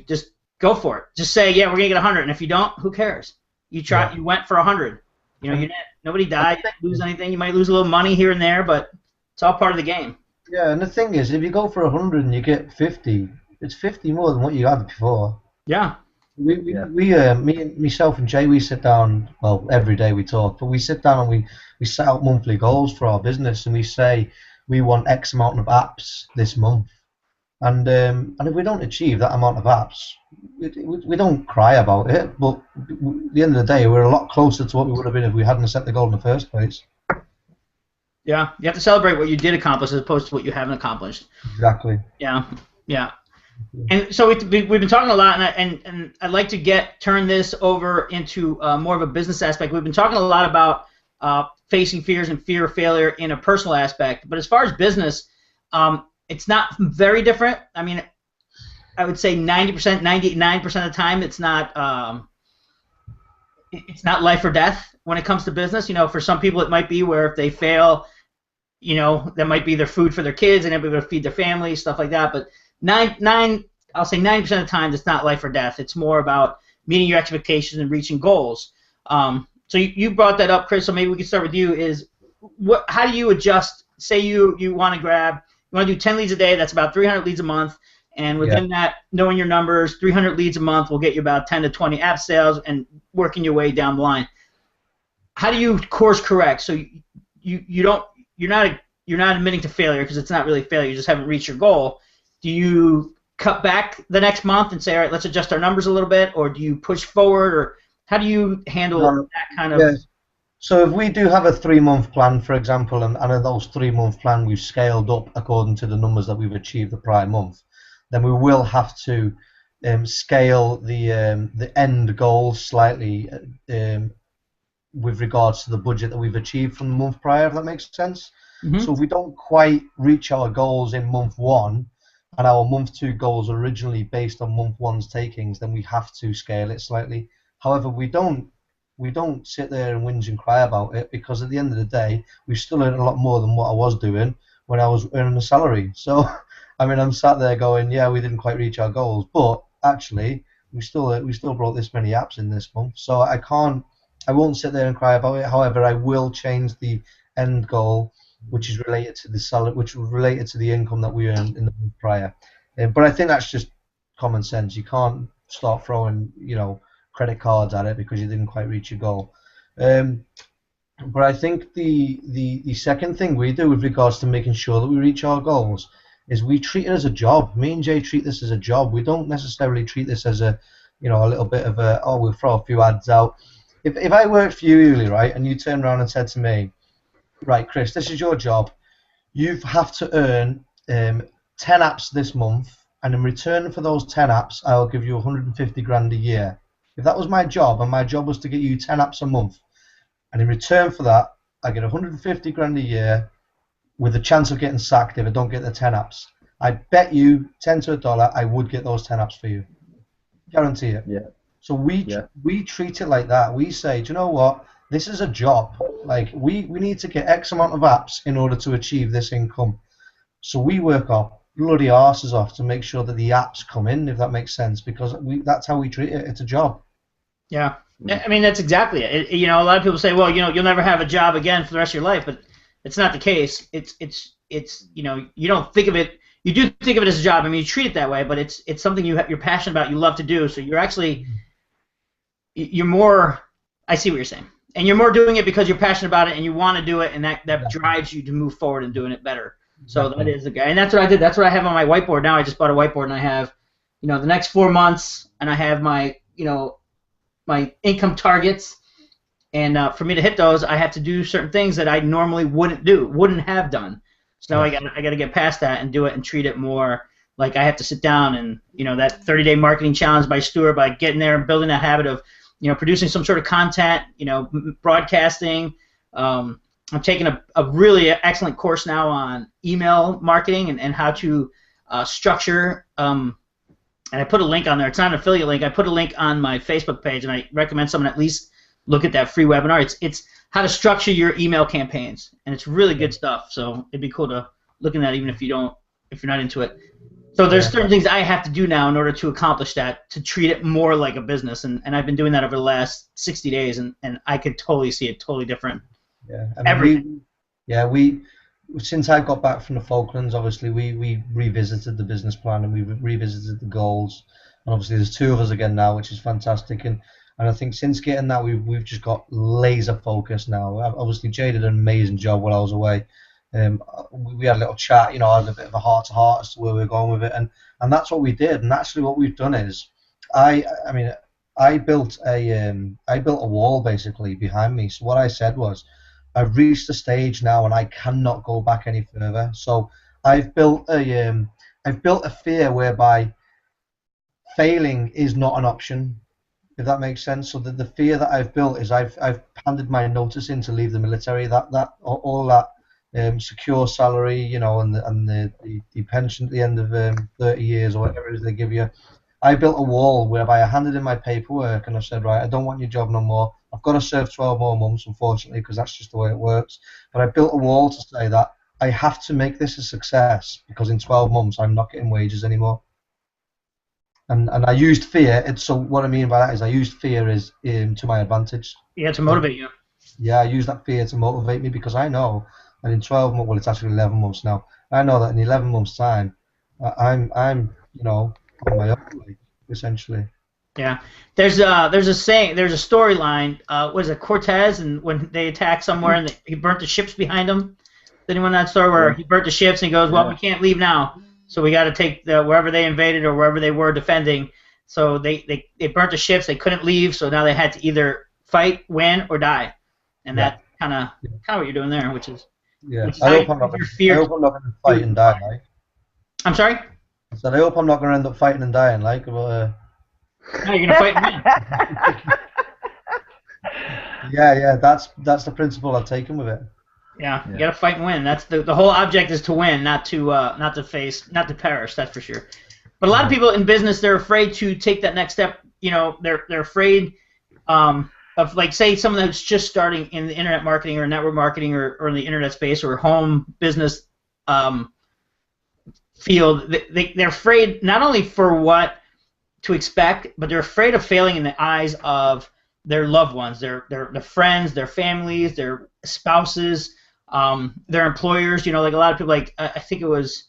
just go for it. Just say, yeah, we're gonna get 100, and if you don't, who cares? You tried. Yeah. You went for 100. Nobody died. You didn't lose anything. You might lose a little money here and there, but it's all part of the game. Yeah, and the thing is, if you go for 100 and you get 50, it's 50 more than what you had before. Yeah. Myself and Jay, we sit down, well, every day we talk, but we sit down and we set out monthly goals for our business, and we say we want X amount of apps this month. And if we don't achieve that amount of apps, we don't cry about it, but at the end of the day, we're a lot closer to what we would have been if we hadn't set the goal in the first place. Yeah, you have to celebrate what you did accomplish as opposed to what you haven't accomplished. Exactly. Yeah. And so we've been talking a lot, and I'd like to turn this over into more of a business aspect. We've been talking a lot about facing fears and fear of failure in a personal aspect, but as far as business, it's not very different. I mean, I would say 90%, 99% of the time, it's not it's not life or death when it comes to business. For some people it might be where if they fail, that might be their food for their kids and they'll be able to feed their family, stuff like that. But I'll say 90% of the time it's not life or death. It's more about meeting your expectations and reaching goals. So you brought that up, Chris. So maybe we can start with you. How do you adjust? Say you want to do 10 leads a day. That's about 300 leads a month. And within that, knowing your numbers, 300 leads a month will get you about 10 to 20 app sales, and working your way down the line. How do you course correct? So you're not admitting to failure, because it's not really failure. You just haven't reached your goal. Do you cut back the next month and say, all right, let's adjust our numbers a little bit, or do you push forward, or how do you handle that kind of? Yeah. So if we do have a 3-month plan, for example, and in those 3-month plan we've scaled up according to the numbers that we've achieved the prior month, then we will have to scale the end goal slightly with regards to the budget that we've achieved from the month prior, if that makes sense. Mm-hmm. So if we don't quite reach our goals in month 1, and our month 2 goals are originally based on month 1's takings, then we have to scale it slightly. However, we don't sit there and whinge and cry about it, because at the end of the day, we've still earned a lot more than what I was doing when I was earning a salary. So, I mean, I'm sat there going, yeah, we didn't quite reach our goals, but actually, we still brought this many apps in this month. So I won't sit there and cry about it. However, I will change the end goal, which is related to the salary, which was related to the income that we earned in the month prior. But I think that's just common sense. You can't start throwing, credit cards at it because you didn't quite reach your goal. But I think the second thing we do with regards to making sure that we reach our goals is we treat it as a job. Me and Jay treat this as a job. We don't necessarily treat this as a little bit of we'll throw a few ads out. If I worked for you, Uli, right, and you turned around and said to me, right, Chris, this is your job. You have to earn 10 apps this month, and in return for those 10 apps, I'll give you 150 grand a year. If that was my job, and my job was to get you 10 apps a month, and in return for that, I get 150 grand a year with a chance of getting sacked if I don't get the 10 apps. I bet you 10 to $1 I would get those 10 apps for you. Guarantee it. Yeah. So we treat it like that. We say, do you know what? This is a job. Like, we need to get X amount of apps in order to achieve this income. So we work our bloody arses off to make sure that the apps come in, if that makes sense, because that's how we treat it. It's a job. Yeah. I mean, that's exactly it. A lot of people say, well, you'll never have a job again for the rest of your life, but it's not the case. It's you don't think of it. You do think of it as a job. I mean, you treat it that way, but it's something you're passionate about, you love to do. So you're more. I see what you're saying, and you're more doing it because you're passionate about it and you want to do it, and that drives you to move forward and doing it better. So that is the guy, and that's what I did. That's what I have on my whiteboard now. I just bought a whiteboard, and I have, the next 4 months, and I have my, my income targets, and for me to hit those, I have to do certain things that I normally wouldn't have done. So now I got to get past that and do it and treat it more like I have to sit down and, that 30-day marketing challenge by Stuart, by getting there and building that habit of, producing some sort of content, broadcasting. I'm taking a really excellent course now on email marketing and how to structure. And I put a link on there. It's not an affiliate link. I put a link on my Facebook page, and I recommend someone at least look at that free webinar. It's how to structure your email campaigns, and it's really good stuff. So it'd be cool to look at that, even if you're not into it. So there's certain things I have to do now in order to accomplish that, to treat it more like a business, and I've been doing that over the last 60 days, and I could totally see it totally different. Yeah, I mean, we since I got back from the Falklands, obviously we revisited the business plan and we revisited the goals, and obviously there's 2 of us again now, which is fantastic, and I think since getting that we've just got laser focus now. Obviously Jay did an amazing job while I was away. We had a little chat, I had a bit of a heart-to-heart as to where we were going with it, and that's what we did. And actually what we've done is I built a wall basically behind me. So what I said was, I've reached a stage now and I cannot go back any further. So I've built a fear whereby failing is not an option, if that makes sense. So the fear that I've built is I've handed my notice in to leave the military. All that secure salary, and the pension at the end of 30 years or whatever it is they give you. I built a wall whereby I handed in my paperwork and I said, right, I don't want your job no more. I've got to serve 12 more months, unfortunately, because that's just the way it works. But I built a wall to say that I have to make this a success because in 12 months I'm not getting wages anymore. And I used fear. So what I mean by that is I used fear to my advantage. Yeah, to motivate you. Yeah, I use that fear to motivate me because I know that in 12 months, well, it's actually 11 months now. I know that in 11 months' time, I'm on my own, like, essentially. Yeah, there's a saying, there's a storyline. Was it Cortez, and when they attacked somewhere and he burnt the ships behind him? Did anyone know that story where he burnt the ships and he goes, well, we can't leave now, so we got to take wherever they invaded or wherever they were defending. So they burnt the ships, they couldn't leave, so now they had to either fight, win, or die, and that's kind of what you're doing there, which is I hope I'm not going to fight and die, like. I'm sorry? I said I hope I'm not going to end up fighting and dying, like. But, no, you're gonna fight and win. Yeah, that's the principle I've taken with it. Yeah, you gotta fight and win. That's the whole object is to win, not to perish. That's for sure. But a lot of people in business, they're afraid to take that next step. You know, they're afraid of, like, say someone that's just starting in the internet marketing or network marketing or in the internet space or home business field. They're afraid not only for what to expect, but they're afraid of failing in the eyes of their loved ones, their friends, their families, their spouses, their employers. You know, like a lot of people, like I think it was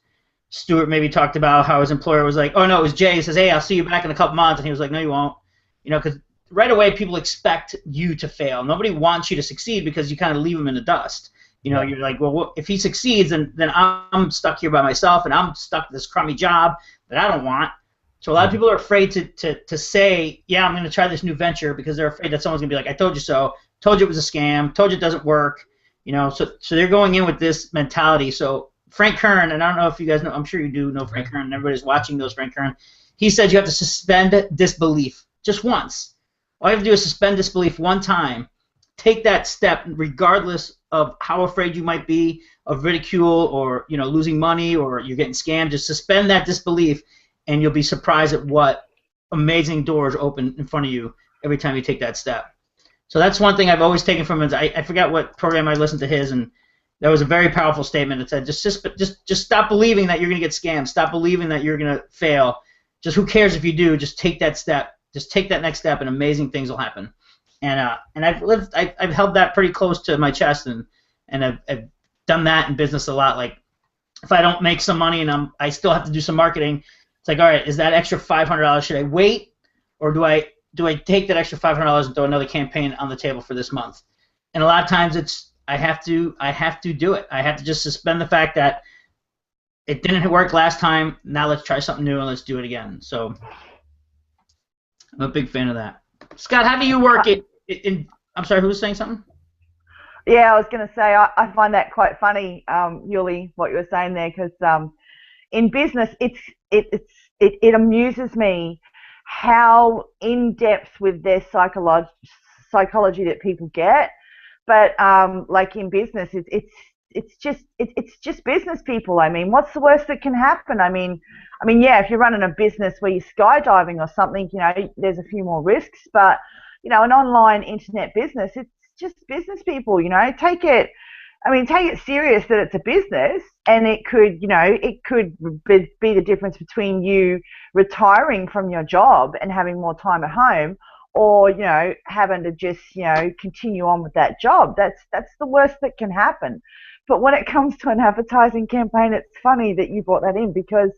Stuart maybe talked about how his employer was like, oh no, it was Jay. He says, hey, I'll see you back in a couple months, and he was like, no, you won't. You know, because right away people expect you to fail. Nobody wants you to succeed because you kind of leave them in the dust. You know, you're like, well, if he succeeds, then I'm stuck here by myself, and I'm stuck with this crummy job that I don't want. So a lot of people are afraid to say, yeah, I'm going to try this new venture because they're afraid that someone's going to be like, I told you so, told you it was a scam, told you it doesn't work. You know, so they're going in with this mentality. So Frank Kern, and I don't know if you guys know, I'm sure you do know Frank Kern, and everybody's watching knows Frank Kern. He said you have to suspend disbelief just once. All you have to do is suspend disbelief one time. Take that step regardless of how afraid you might be of ridicule or, you know, losing money or you're getting scammed. Just suspend that disbelief, and you'll be surprised at what amazing doors open in front of you every time you take that step. So that's one thing I've always taken from him. I forgot what program I listened to his, and that was a very powerful statement. It said, just stop believing that you're going to get scammed. Stop believing that you're going to fail. Just who cares if you do? Just take that step. Just take that next step, and amazing things will happen. And I've held that pretty close to my chest, and I've done that in business a lot. Like if I don't make some money and I still have to do some marketing, it's like, all right, is that extra $500? Should I wait, or do I take that extra $500 and throw another campaign on the table for this month? And a lot of times it's I have to do it. I have to just suspend the fact that it didn't work last time. Now let's try something new and let's do it again. So I'm a big fan of that. Scott, how do you work it? I'm sorry, who was saying something? Yeah, I was going to say I find that quite funny, Yuli, what you were saying there, because in business it amuses me how in depth with their psychology that people get. But like in business, it's just business people. I mean, what's the worst that can happen? I mean, yeah, if you're running a business where you're skydiving or something, you know, there's a few more risks. But you know, an online internet business, it's just business people. You know, take it serious that it's a business, and it could be the difference between you retiring from your job and having more time at home, or, you know, having to just, you know, continue on with that job. That's the worst that can happen. But when it comes to an advertising campaign, it's funny that you brought that in, because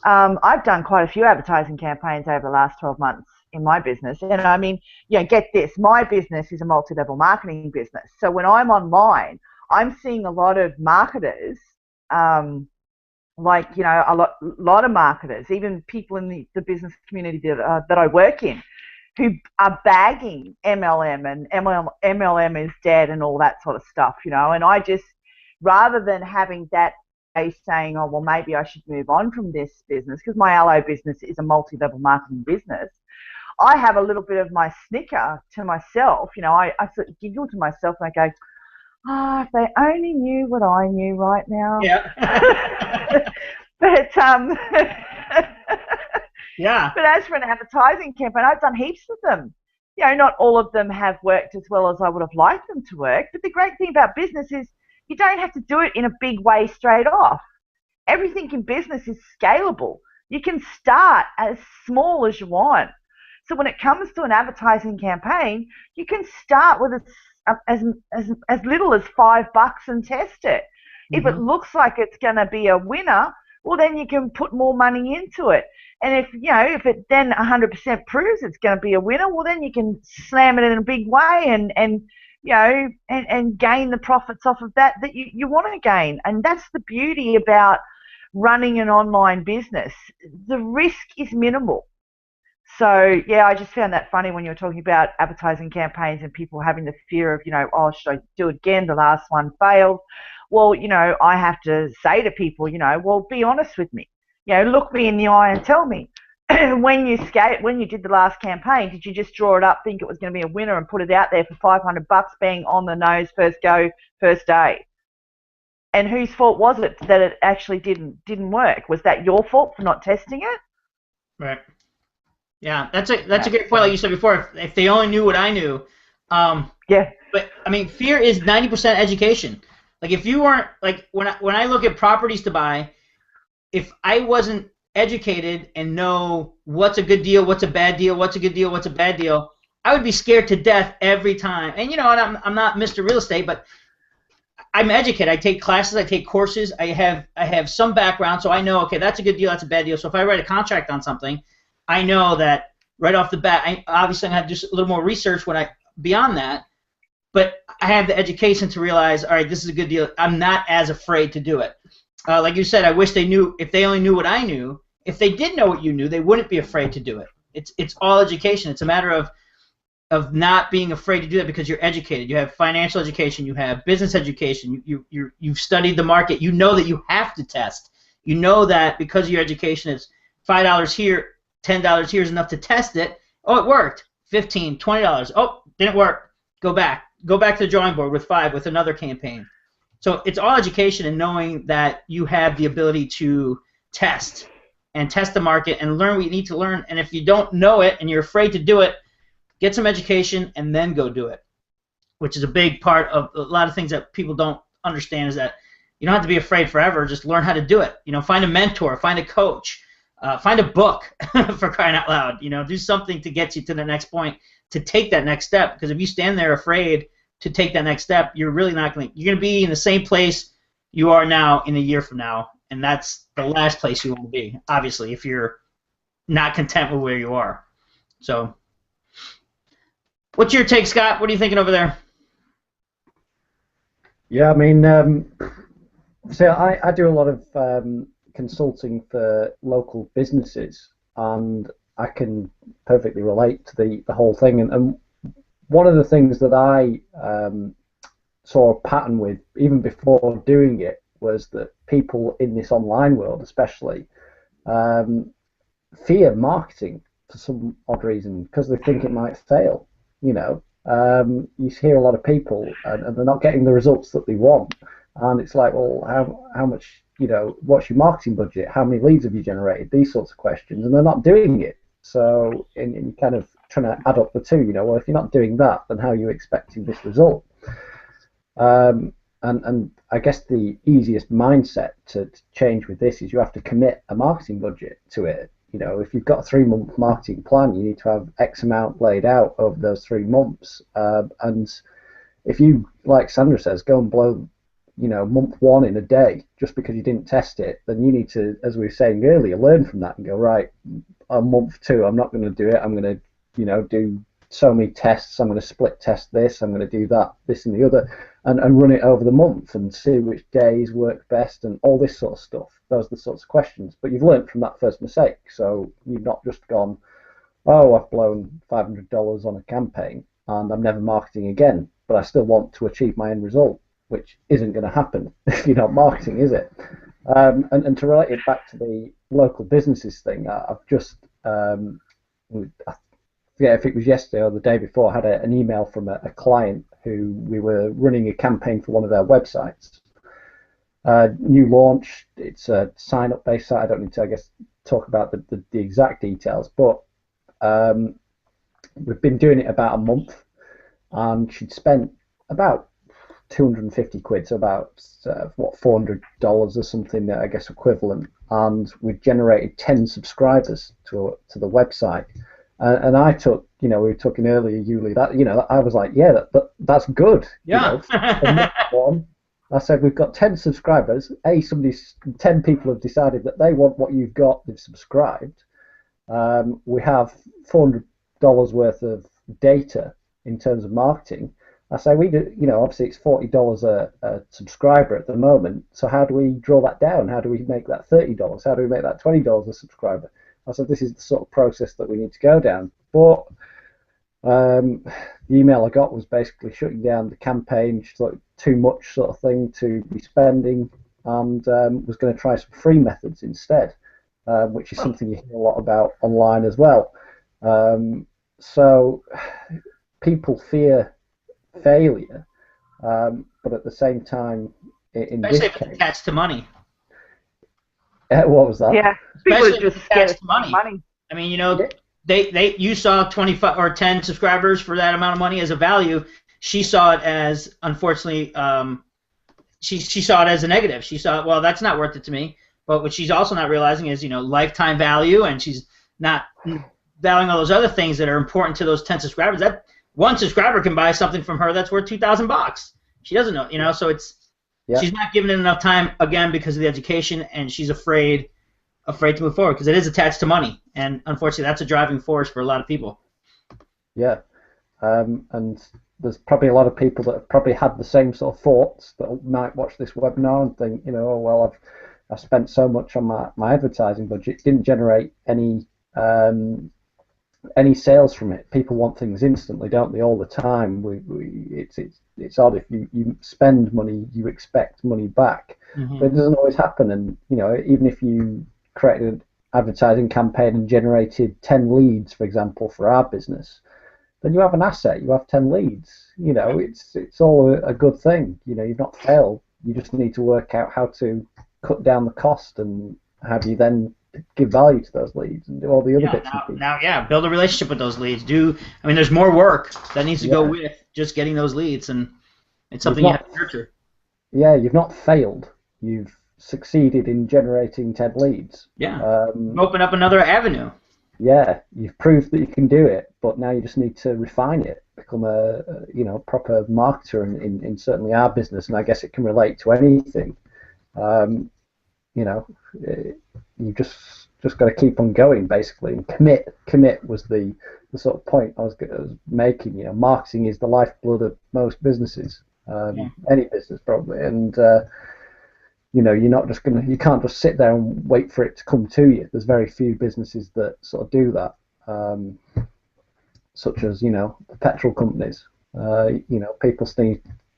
I've done quite a few advertising campaigns over the last 12 months in my business. And I mean, you know, get this, my business is a multi-level marketing business. So when I'm online, I'm seeing a lot of marketers, like, you know, a lot of marketers, even people in the business community that I work in, who are bagging MLM and MLM is dead and all that sort of stuff, you know. And I just, rather than having that saying, oh, well, maybe I should move on from this business, because my allo business is a multi-level marketing business, I have a little bit of my snicker to myself. You know, I sort of giggle to myself and I go, if they only knew what I knew right now. Yeah. But Yeah. But as for an advertising campaign, I've done heaps of them. Not all of them have worked as well as I would have liked them to work. But the great thing about business is you don't have to do it in a big way straight off. Everything in business is scalable. You can start as small as you want. So when it comes to an advertising campaign, you can start with as little as $5 and test it. If it looks like it's going to be a winner, well, then you can put more money into it. And if it then 100% proves it's going to be a winner, well, then you can slam it in a big way and gain the profits off of that you want to gain. And that's the beauty about running an online business. The risk is minimal. So, yeah, I just found that funny when you were talking about advertising campaigns and people having the fear of, oh, should I do it again? The last one failed. Well, I have to say to people, well, be honest with me. Look me in the eye and tell me, when you did the last campaign, did you just draw it up, think it was going to be a winner and put it out there for $500, bang on the nose, first go, first day? And whose fault was it that it actually didn't work? Was that your fault for not testing it? Right. Yeah, that's a great point. Like you said before, if they only knew what I knew. Yeah. But I mean, fear is 90% education. Like if you weren't when I look at properties to buy, if I wasn't educated and know what's a good deal, what's a bad deal, what's a good deal, what's a bad deal, I would be scared to death every time. And I'm not Mr. Real Estate, but I'm educated. I take classes, I take courses. I have some background, so I know, okay, that's a good deal, that's a bad deal. So if I write a contract on something, I know that right off the bat. Obviously, I'm gonna have to do a little more research beyond that, but I have the education to realize, all right, this is a good deal. I'm not as afraid to do it. Like you said, I wish they knew. If they only knew what I knew, if they did know what you knew, they wouldn't be afraid to do it. It's all education. It's a matter of not being afraid to do that because you're educated. You have financial education. You have business education. You've studied the market. You know that you have to test. You know that because of your education, it's $5 here, $10 here is enough to test it. Oh, it worked. $15, $20. Oh, didn't work. Go back. Go back to the drawing board with another campaign. So it's all education and knowing that you have the ability to test the market and learn what you need to learn. And if you don't know it and you're afraid to do it, get some education and then go do it, which is a big part of a lot of things that people don't understand is that you don't have to be afraid forever. Just learn how to do it. Find a mentor, find a coach. Find a book for crying out loud. Do something to get you to the next point, to take that next step. Because if you stand there afraid to take that next step, you're really not going to. You're going to be in the same place you are now in a year from now, and that's the last place you want to be. Obviously, if you're not content with where you are. So, what's your take, Scott? What are you thinking over there? Yeah, I mean, so I do a lot of consulting for local businesses, and I can perfectly relate to the whole thing. And one of the things that I saw a pattern with, even before doing it, was that people in this online world especially fear marketing for some odd reason because they think it might fail. You hear a lot of people and they're not getting the results that they want, and it's like, well, how much, what's your marketing budget? How many leads have you generated? These sorts of questions, and they're not doing it. So, and you're kind of trying to add up the two. Well, if you're not doing that, then how are you expecting this result? And I guess the easiest mindset to change with this is you have to commit a marketing budget to it. If you've got a 3-month marketing plan, you need to have X amount laid out over those 3 months. And if you, like Sandra says, go and blow, month 1 in a day just because you didn't test it, then you need to, as we were saying earlier, learn from that and go, right, on month 2, I'm not going to do it. I'm going to, do so many tests. I'm going to split test this. I'm going to do that, this and the other, and run it over the month and see which days work best and all this sort of stuff. Those are the sorts of questions. But you've learned from that first mistake, so you've not just gone, oh, I've blown $500 on a campaign and I'm never marketing again, but I still want to achieve my end result, which isn't going to happen if you're not marketing, is it? And to relate it back to the local businesses thing, I've just, I forget if it was yesterday or the day before, I had an email from a client who we were running a campaign for one of their websites. New launch, it's a sign-up based site. I don't need to, I guess, talk about the exact details, but we've been doing it about a month, and she'd spent about 250 quid, so about $400 or something, I guess, equivalent, and we generated 10 subscribers to the website. And I took, we were talking earlier, Yuli, that, I was like, yeah, that's good. Yeah. One, I said, we've got 10 subscribers. 10 people have decided that they want what you've got, they've subscribed. We have $400 worth of data in terms of marketing. I say, we do, obviously it's $40 a subscriber at the moment, so how do we draw that down? How do we make that $30? How do we make that $20 a subscriber? I said, this is the sort of process that we need to go down. But the email I got was basically shutting down the campaign. She thought too much sort of thing to be spending, and was going to try some free methods instead, which is something you hear a lot about online as well. So people fear failure, but at the same time, in Especially this if it's attached to money. What was that? Yeah, people Especially are if just it's attached scared to of money. I mean, you saw 25 or 10 subscribers for that amount of money as a value. She saw it as, unfortunately, she saw it as a negative. She saw, well, that's not worth it to me. But what she's also not realizing is, lifetime value, and she's not valuing all those other things that are important to those 10 subscribers. That one subscriber can buy something from her that's worth $2,000. She doesn't know, so it's she's not giving it enough time, again, because of the education, and she's afraid to move forward because it is attached to money, and unfortunately that's a driving force for a lot of people. Yeah, and there's probably a lot of people that have probably had the same sort of thoughts that might watch this webinar and think, oh, well, I've spent so much on my advertising budget, it didn't generate any sales from it. People want things instantly, don't they, all the time? It's odd, if you spend money, you expect money back, but it doesn't always happen. And even if you created an advertising campaign and generated 10 leads, for example, for our business, then you have an asset. You have 10 leads. It's all a good thing. You've not failed. You just need to work out how to cut down the cost, and how do you then give value to those leads and do all the other bits and pieces. Now, build a relationship with those leads. There's more work that needs to go with just getting those leads, and it's something you have to nurture. Yeah, you've not failed. You've succeeded in generating 10 leads. Yeah. Open up another avenue. Yeah, you've proved that you can do it, but now you just need to refine it, become a proper marketer in certainly our business, and I guess it can relate to anything. You just got to keep on going, basically, and commit was the sort of point I was making. Marketing is the lifeblood of most businesses, any business probably, and you're not just you can't just sit there and wait for it to come to you. There's very few businesses that sort of do that, such as the petrol companies. People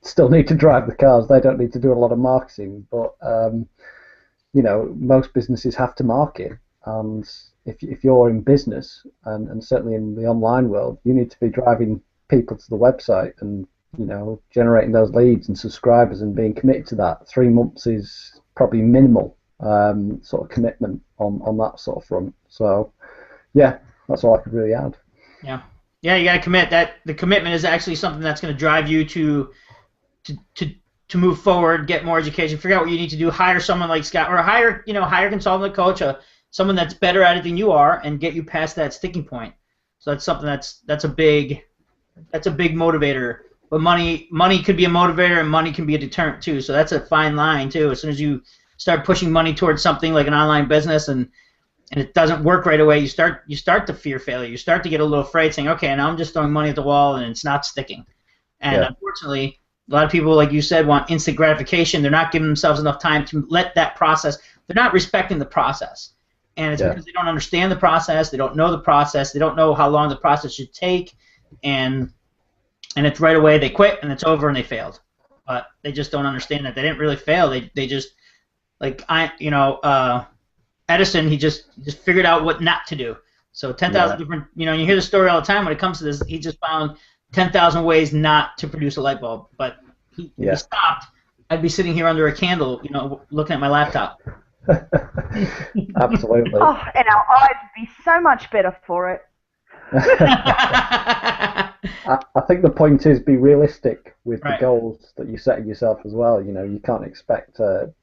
still need to drive the cars. They don't need to do a lot of marketing, but most businesses have to market, and if you're in business, and certainly in the online world, you need to be driving people to the website and generating those leads and subscribers and being committed to that. 3 months is probably minimal sort of commitment on that sort of front. So yeah, that's all I could really add. Yeah, you got to commit. That the commitment is actually something that's going to drive you to move forward, get more education, figure out what you need to do, hire someone like Scott, or hire a consultant, coach, someone that's better at it than you are, and get you past that sticking point. So that's something that's a big motivator. But money could be a motivator, and money can be a deterrent too. So that's a fine line too. As soon as you start pushing money towards something like an online business, and it doesn't work right away, you start to fear failure. You start to get a little afraid, saying, okay, now I'm just throwing money at the wall and it's not sticking. And unfortunately, a lot of people, like you said, want instant gratification. They're not giving themselves enough time to let that process. They're not respecting the process. And it's because they don't understand the process. They don't know the process. They don't know how long the process should take. And it's right away they quit and it's over and they failed. But they just don't understand that they didn't really fail. They just, like Edison, he just figured out what not to do. So 10,000 different, you hear the story all the time when it comes to this. He just found 10,000 ways not to produce a light bulb. But he stopped. I'd be sitting here under a candle, looking at my laptop. Absolutely. Oh, and our eyes would be so much better for it. I think the point is be realistic with Right. the goals that you set yourself as well. You know, you can't expect a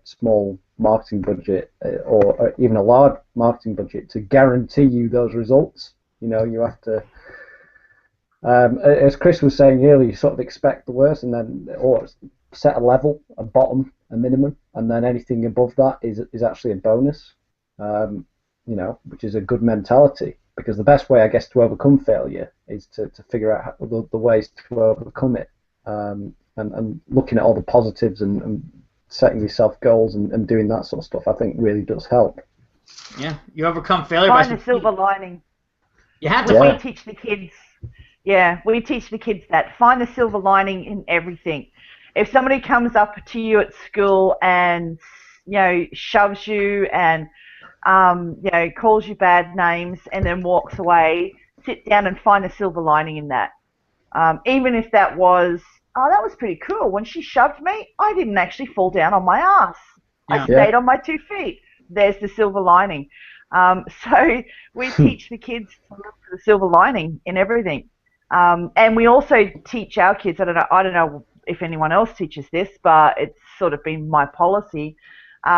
small marketing budget or even a large marketing budget to guarantee you those results. You know, you have to, as Chris was saying earlier, you sort of expect the worst and then or set a level, a bottom, a minimum, and then anything above that is actually a bonus. You know, which is a good mentality. Because the best way, I guess, to overcome failure is to figure out the ways to overcome it, and looking at all the positives and setting yourself goals and doing that sort of stuff, I think really does help. Yeah, you overcome failure Find by the silver lining. You have to. We teach the kids. Yeah, we teach the kids that. Find the silver lining in everything. If somebody comes up to you at school and shoves you and calls you bad names and then walks away, sit down and find the silver lining in that. Even if that was, that was pretty cool. When she shoved me, I didn't actually fall down on my ass. I stayed on my 2 feet. There's the silver lining. So we teach the kids to look for the silver lining in everything. And we also teach our kids, I don't know if anyone else teaches this, but it's sort of been my policy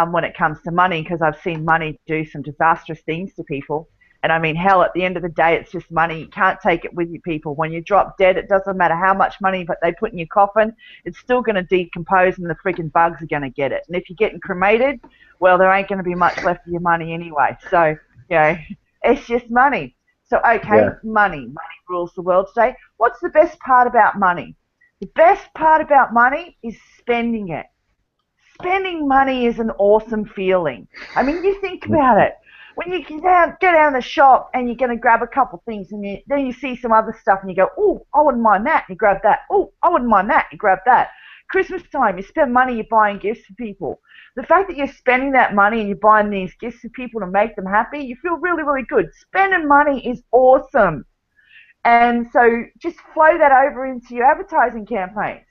when it comes to money, because I've seen money do some disastrous things to people. And I mean, hell, at the end of the day, it's just money. You can't take it with you, people. When you drop dead, it doesn't matter how much money they put in your coffin, it's still going to decompose and the freaking bugs are going to get it. And if you're getting cremated, well, there ain't going to be much left of your money anyway. So, it's just money. So, money rules the world today. What's the best part about money? The best part about money is spending it. Spending money is an awesome feeling. I mean, you think about it. When you go down in the shop and you're going to grab a couple things and then you see some other stuff and you go, oh, I wouldn't mind that, and you grab that. Oh, I wouldn't mind that, you grab that. Christmas time, you spend money, you're buying gifts for people. The fact that you're spending that money and you're buying these gifts for people to make them happy, you feel really, really good. Spending money is awesome. And so just flow that over into your advertising campaigns.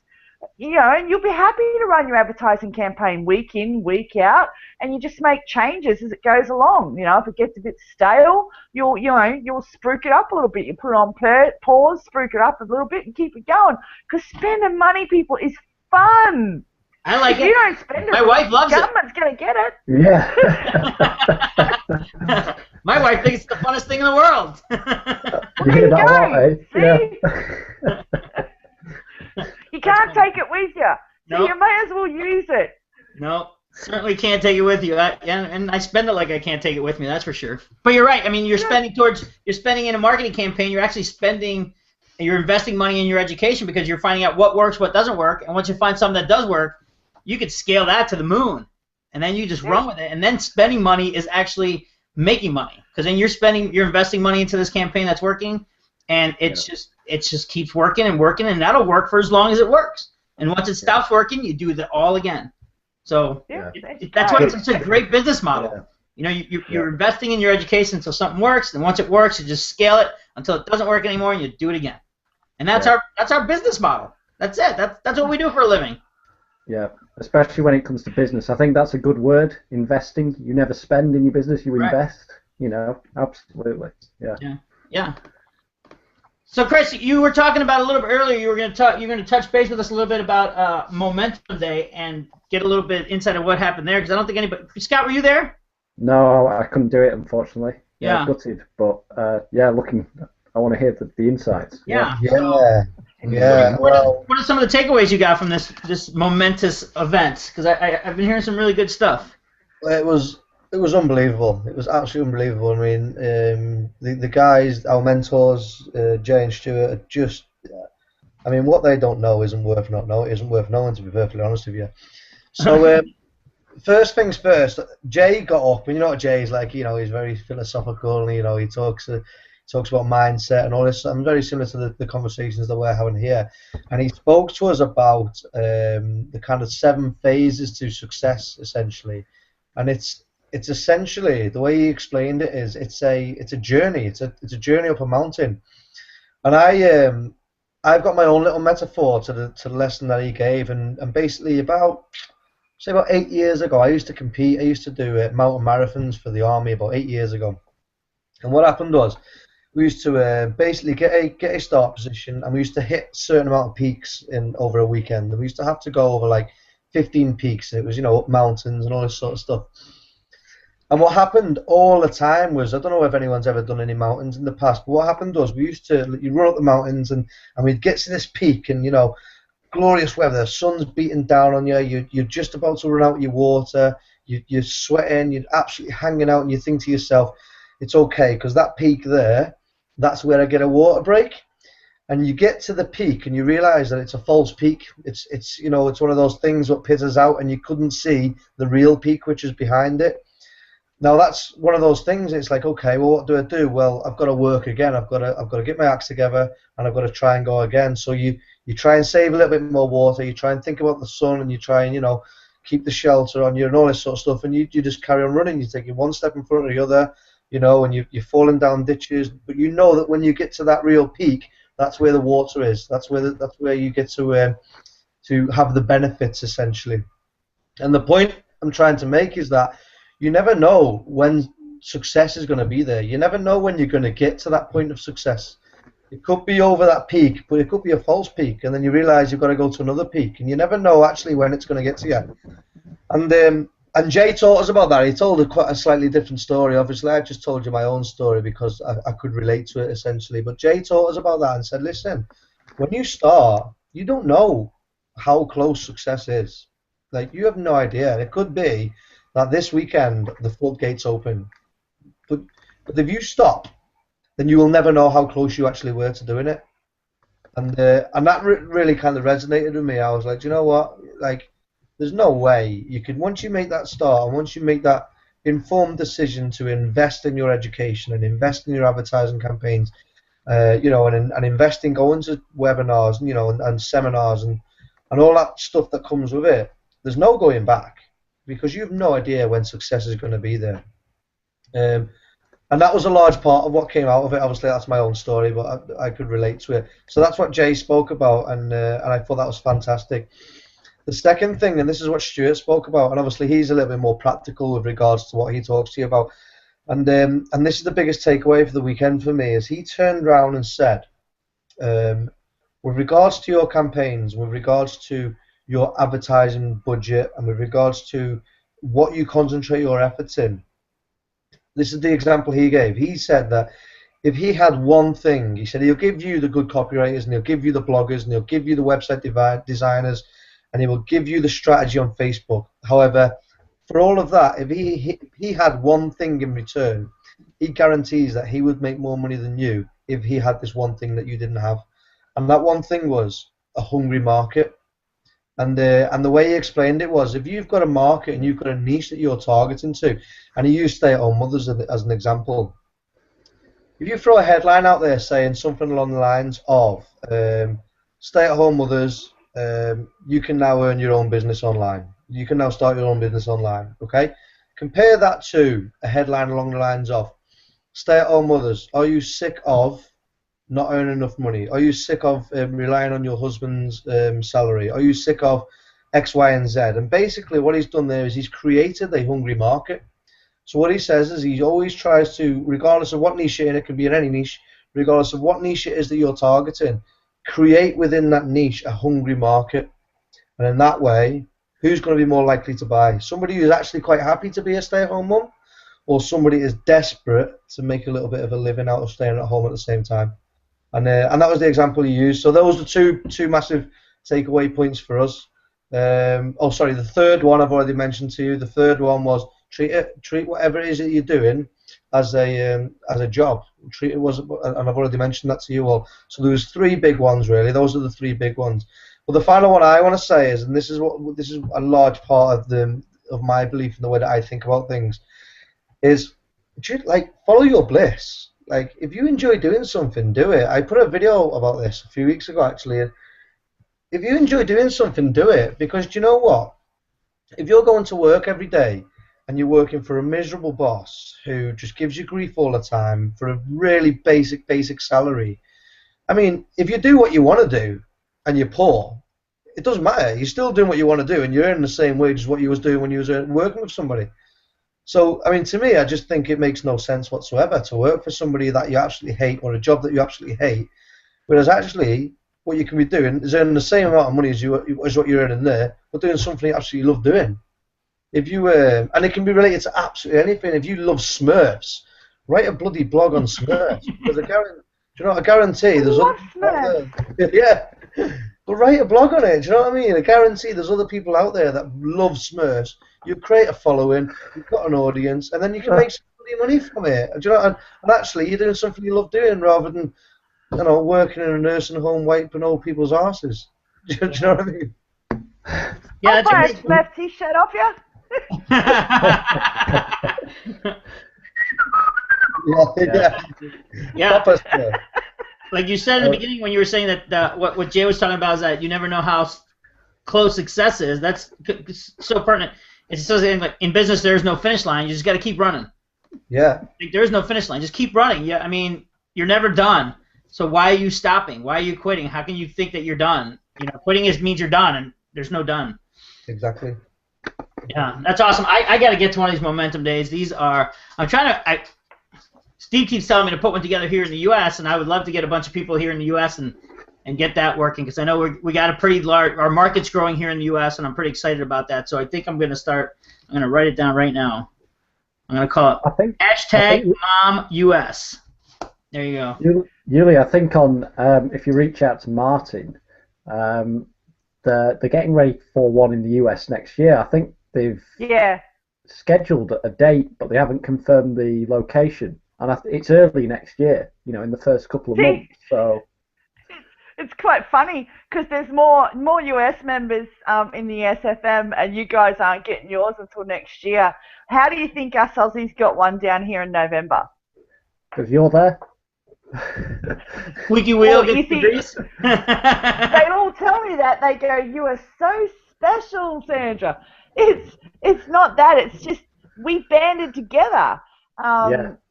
And you'll be happy to run your advertising campaign week in, week out, and you just make changes as it goes along. If it gets a bit stale, you'll spruik it up a little bit. You put it on pause, spruik it up a little bit, and keep it going. Because spending money, people, is fun. I like it. If you don't spend it, my wife loves the government's going to get it. Yeah. My wife thinks it's the funnest thing in the world. You hear that a lot, eh? Yeah. You can't take it with you, so Nope. you may as well use it. No, certainly can't take it with you. And I spend it like I can't take it with me. That's for sure. But you're right. I mean, you're spending in a marketing campaign. You're actually you're investing money in your education because you're finding out what works, what doesn't work. And once you find something that does work, you could scale that to the moon, and then you just run with it. And then spending money is actually making money, because then you're investing money into this campaign that's working, and it just keeps working, and that'll work for as long as it works. And once it stops working, you do it all again. So that's why it's such a great business model. You're investing in your education until something works, and once it works, you just scale it until it doesn't work anymore, and you do it again. And that's our business model. That's it. That's what we do for a living. Yeah, especially when it comes to business. I think that's a good word, investing. You never spend in your business, you invest. Absolutely. Yeah. So, Chris, you were talking about a little bit earlier. You're going to touch base with us a little bit about Momentum Day and get a little bit insight of what happened there, because I don't think anybody. Scott, were you there? No, I couldn't do it, unfortunately. Yeah. Gutted, but I want to hear the insights. Yeah. What are some of the takeaways you got from this momentous event? Because I've been hearing some really good stuff. It was unbelievable. It was absolutely unbelievable. I mean, the guys, our mentors, Jay and Stuart, are just. I mean, what they don't know isn't worth not knowing. Isn't worth knowing, to be perfectly honest with you. So, first things first. Jay got up, and you know what Jay's like. He's very philosophical. And, he talks about mindset and all this. I'm very similar to the conversations that we're having here. And he spoke to us about the kind of 7 phases to success, essentially. And it's essentially, the way he explained it is, it's a journey. It's a journey up a mountain. And I've got my own little metaphor to the lesson that he gave, and basically about say about 8 years ago, I used to compete. I used to do mountain marathons for the army about 8 years ago. And what happened was, we used to basically get a start position, and we used to hit a certain amount of peaks in over a weekend. And we used to have to go over like 15 peaks. It was, you know, up mountains and all this sort of stuff. And what happened all the time was, I don't know if anyone's ever done any mountains in the past, but what happened was you run up the mountains and we'd get to this peak, and, you know, glorious weather, the sun's beating down on you, you're just about to run out of your water, you're sweating, you're absolutely hanging out, and you think to yourself, it's okay, because that peak there, that's where I get a water break. And you get to the peak and you realize that it's a false peak. It's you know, it's one of those things that pitters out, and you couldn't see the real peak which is behind it. Now that's one of those things. It's like, okay, well, what do I do? Well, I've got to work again. I've got to get my acts together, and I've got to try and go again. So you try and save a little bit more water. You try and think about the sun, and you try and, you know, keep the shelter on you and all this sort of stuff. And you just carry on running. You're taking one step in front of the other, you know, and you're falling down ditches. But you know that when you get to that real peak, that's where the water is. That's where you get to have the benefits, essentially. And the point I'm trying to make is that you never know when success is going to be there. You never know when you're going to get to that point of success. It could be over that peak, but it could be a false peak, and then you realize you've got to go to another peak, and you never know actually when it's going to get to you. And Jay taught us about that. He told quite a slightly different story. Obviously, I just told you my own story because I could relate to it, essentially. But Jay taught us about that and said, listen, when you start, you don't know how close success is. Like, you have no idea. It could be that this weekend the floodgates open. But if you stop, then you will never know how close you actually were to doing it. And that really kind of resonated with me. I was like, do you know what? Like, there's no way you can, once you make that start and once you make that informed decision to invest in your education and invest in your advertising campaigns, you know, and invest in going to webinars, you know, and seminars and all that stuff that comes with it, there's no going back, because you have no idea when success is going to be there. And that was a large part of what came out of it. Obviously, that's my own story, but I could relate to it. So that's what Jay spoke about, and I thought that was fantastic. The second thing, and this is what Stuart spoke about, and obviously he's a little bit more practical with regards to what he talks to you about, and this is the biggest takeaway for the weekend for me, is he turned around and said, with regards to your campaigns, with regards to your advertising budget, and with regards to what you concentrate your efforts in, this is the example he gave. He said that if he had one thing, he said he'll give you the good copywriters, and he'll give you the bloggers, and he'll give you the website designers, and he will give you the strategy on Facebook. However, for all of that, if he had one thing in return, he guarantees that he would make more money than you if he had this one thing that you didn't have. And that one thing was a hungry market. And the way he explained it was, if you've got a market and you've got a niche that you're targeting to, and he used stay-at-home mothers as an example, if you throw a headline out there saying something along the lines of stay-at-home mothers, you can now earn your own business online. You can now start your own business online. Okay? Compare that to a headline along the lines of, stay-at-home mothers, are you sick of not earning enough money? Are you sick of relying on your husband's salary? Are you sick of X, Y, and Z? And basically what he's done there is he's created a hungry market. So what he says is he always tries to, regardless of what niche you're in, it can be in any niche, regardless of what niche it is that you're targeting, create within that niche a hungry market. And in that way, who's going to be more likely to buy? Somebody who's actually quite happy to be a stay-at-home mum, or somebody who's desperate to make a little bit of a living out of staying at home at the same time. And that was the example he used. So those are two massive takeaway points for us. The third one I've already mentioned to you. The third one was treat whatever it is that you're doing as a job. Treat it and I've already mentioned that to you all. So there was three big ones really. Those are the three big ones. But the final one I want to say is, and this is a large part of my belief in the way that I think about things, is follow your bliss. Like, if you enjoy doing something, do it. I put a video about this a few weeks ago, actually. If you enjoy doing something, do it. Because do you know what? If you're going to work every day and you're working for a miserable boss who just gives you grief all the time for a really basic salary, I mean, if you do what you want to do and you're poor, it doesn't matter. You're still doing what you want to do, and you're earning the same wage as what you was doing when you was working with somebody. So, I mean, to me, I just think it makes no sense whatsoever to work for somebody that you absolutely hate or a job that you absolutely hate, whereas actually what you can be doing is earning the same amount of money as what you're earning there, but doing something you absolutely love doing. If you and it can be related to absolutely anything. If you love Smurfs, write a bloody blog on Smurfs. Because I guarantee there's other people out there. Yeah, but write a blog on it. Do you know what I mean? I guarantee there's other people out there that love Smurfs. You create a following, you've got an audience, and then you can make some bloody money from it. Do you know? And actually, you're doing something you love doing rather than working in a nursing home wiping old people's asses. Do you know what I mean? Yeah, I'll buy a Smurf t-shirt off you. Yeah. Like you said at the beginning when you were saying that what Jay was talking about is that you never know how close success is. That's so pertinent. It's so like in business there's no finish line. You just got to keep running. Yeah. Like, there's no finish line. Just keep running. Yeah. I mean, you're never done. So why are you stopping? Why are you quitting? How can you think that you're done? Quitting means you're done, and there's no done. Exactly. Yeah, that's awesome. I got to get to one of these momentum days. Steve keeps telling me to put one together here in the U.S., and I would love to get a bunch of people here in the U.S. and get that working, because I know we got a pretty large, our market's growing here in the U.S., and I'm pretty excited about that. So I think I'm going to write it down right now. I'm going to call it #MomUS. There you go. Yuli, I think if you reach out to Martin, they're getting ready for one in the US next year. I think they've scheduled a date, but they haven't confirmed the location. And it's early next year, in the first couple of months. So it's quite funny because there's more US members in the SFM, and you guys aren't getting yours until next year. How do you think us Aussies got one down here in November? Because you're there. Squeaky wheel gets the grease. They all tell me that. They go, "You are so special, Sandra." It's not that. It's just we banded together,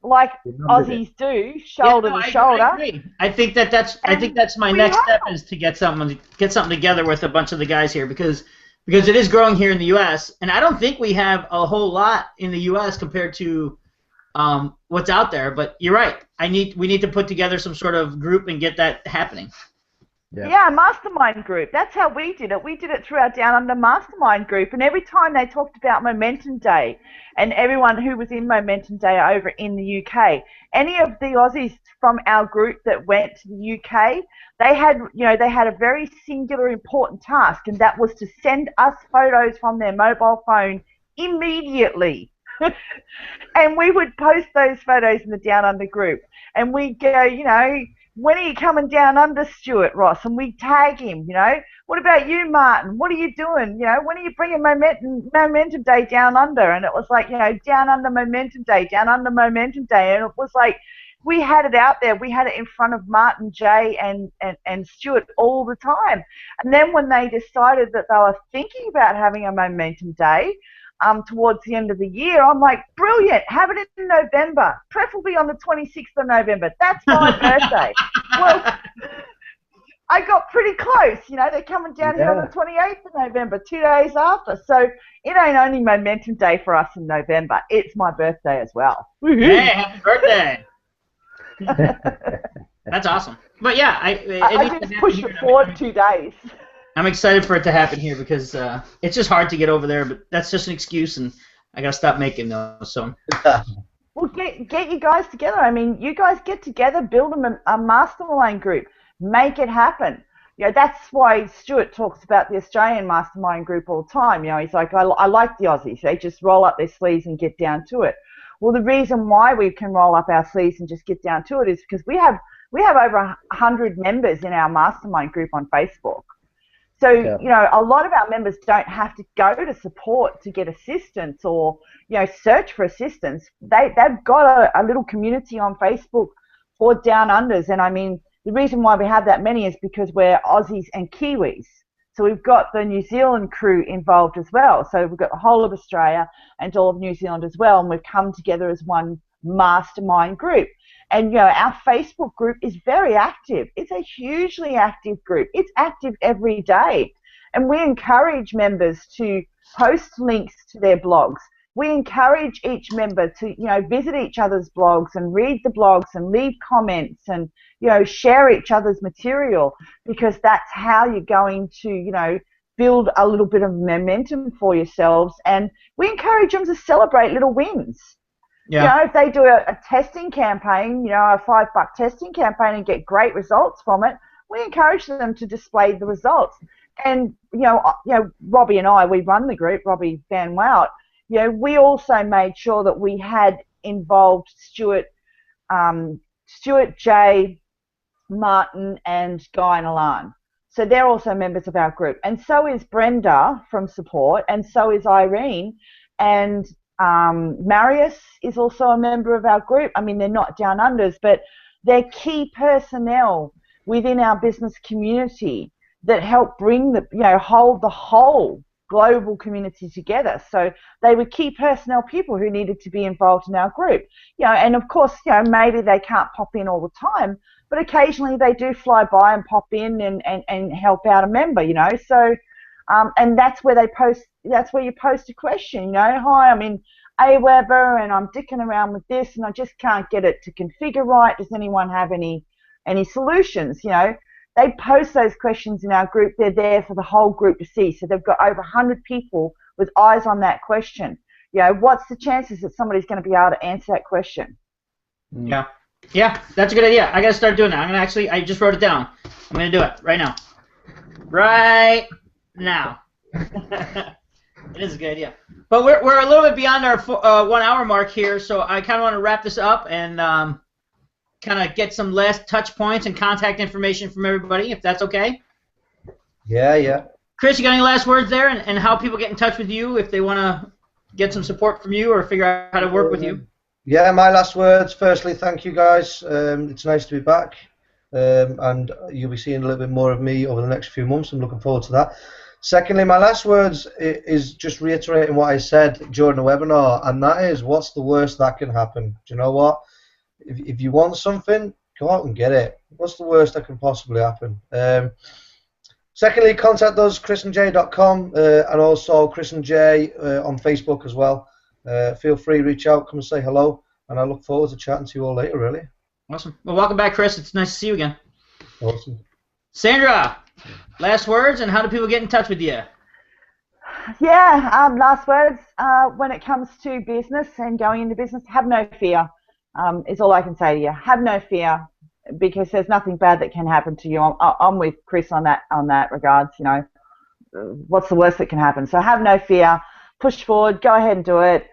like Aussies do, shoulder to shoulder. I agree. I think that's my next step is to get something together with a bunch of the guys here because it is growing here in the U.S. and I don't think we have a whole lot in the U.S. compared to what's out there. But you're right. We need to put together some sort of group and get that happening. Yeah, a mastermind group. That's how we did it. We did it through our Down Under mastermind group. And every time they talked about Momentum Day and everyone who was in Momentum Day over in the UK, any of the Aussies from our group that went to the UK, they had a very singular important task, and that was to send us photos from their mobile phone immediately. And we would post those photos in the Down Under group. And we'd go, when are you coming down under, Stuart Ross? And we tag him, What about you, Martin? What are you doing? When are you bringing Momentum Day down under? And it was like, Down Under Momentum Day, Down Under Momentum Day. And it was like, we had it out there. We had it in front of Martin, Jay, and Stuart all the time. And then when they decided that they were thinking about having a Momentum Day, towards the end of the year, I'm like, brilliant, have it in November, preferably on the 26th of November. That's my birthday. Well, I got pretty close. They're coming down here on the 28th of November, 2 days after. So it ain't only Momentum Day for us in November. It's my birthday as well. Hey, happy birthday. That's awesome. But yeah, I just pushed it forward 2 days. I'm excited for it to happen here because it's just hard to get over there, but that's just an excuse, and I gotta stop making those. So. Well, get you guys together. I mean, you guys get together, build a mastermind group, make it happen. That's why Stuart talks about the Australian mastermind group all the time. He's like, I like the Aussies. They just roll up their sleeves and get down to it. Well, the reason why we can roll up our sleeves and just get down to it is because we have over 100 members in our mastermind group on Facebook. So, a lot of our members don't have to go to support to get assistance or, search for assistance. They've got a little community on Facebook for Down Unders. And I mean, the reason why we have that many is because we're Aussies and Kiwis. So we've got the New Zealand crew involved as well. So we've got the whole of Australia and all of New Zealand as well. And we've come together as one mastermind group. And, our Facebook group is very active. It's a hugely active group. It's active every day. And we encourage members to post links to their blogs. We encourage each member to, visit each other's blogs and read the blogs and leave comments and, share each other's material, because that's how you're going to, build a little bit of momentum for yourselves. And we encourage them to celebrate little wins. Yeah. If they do a testing campaign, a $5 testing campaign and get great results from it, we encourage them to display the results. And, Robbie and I, we run the group, Robbie Van Wout, we also made sure that we had involved Stuart, Jay, Martin, and Guy and Alan. So they're also members of our group. And so is Brenda from support, and so is Irene. And Marius is also a member of our group. I mean, they're not down unders, but they're key personnel within our business community that help bring hold the whole global community together. So they were key personnel people who needed to be involved in our group. And of course, maybe they can't pop in all the time, but occasionally they do fly by and pop in and help out a member, So, and that's where you post a question, hi, I'm in Aweber and I'm dicking around with this and I just can't get it to configure right. Does anyone have any solutions, They post those questions in our group. They're there for the whole group to see. So they've got over 100 people with eyes on that question. What's the chances that somebody's going to be able to answer that question? Yeah. Yeah, that's a good idea. I got to start doing that. I just wrote it down. I'm going to do it right now. Right now. It is a good idea. But we're a little bit beyond our 1 hour mark here, so I kind of want to wrap this up and kind of get some last touch points and contact information from everybody, if that's okay. Yeah. Chris, you got any last words there, and how people get in touch with you if they want to get some support from you or figure out how to work with you? Yeah, my last words. Firstly, thank you guys. It's nice to be back, and you'll be seeing a little bit more of me over the next few months. I'm looking forward to that. Secondly, my last words is just reiterating what I said during the webinar, and that is, what's the worst that can happen? Do you know what? If you want something, go out and get it. What's the worst that can possibly happen? Secondly, contact us, chrisandjay.com, and also Chris and Jay on Facebook as well. Feel free, reach out, come and say hello, and I look forward to chatting to you all later, really. Awesome. Well, welcome back, Chris. It's nice to see you again. Awesome. Sandra, last words, and how do people get in touch with you? Yeah, last words. When it comes to business and going into business, have no fear. Is all I can say to you. Have no fear, because there's nothing bad that can happen to you. I'm with Chris on that regards. What's the worst that can happen? So have no fear. Push forward. Go ahead and do it.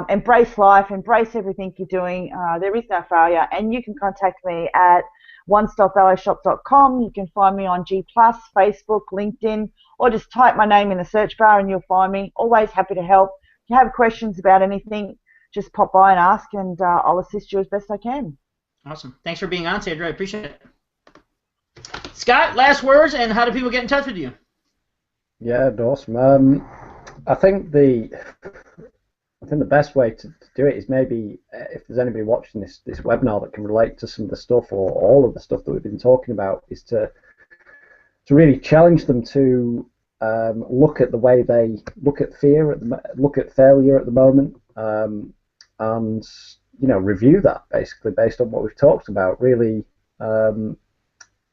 Embrace life. Embrace everything you're doing. There is no failure. And you can contact me at onestopballowshop.com. You can find me on G+, Facebook, LinkedIn, or just type my name in the search bar and you'll find me. Always happy to help. If you have questions about anything, just pop by and ask, and I'll assist you as best I can. Awesome. Thanks for being on, Sandra. I appreciate it. Scott, last words, and how do people get in touch with you? Yeah, awesome. I think the best way to do it is maybe if there's anybody watching this webinar that can relate to some of the stuff or all of the stuff that we've been talking about, is to really challenge them to look at the way they look at fear, look at failure at the moment, and review that basically based on what we've talked about. Really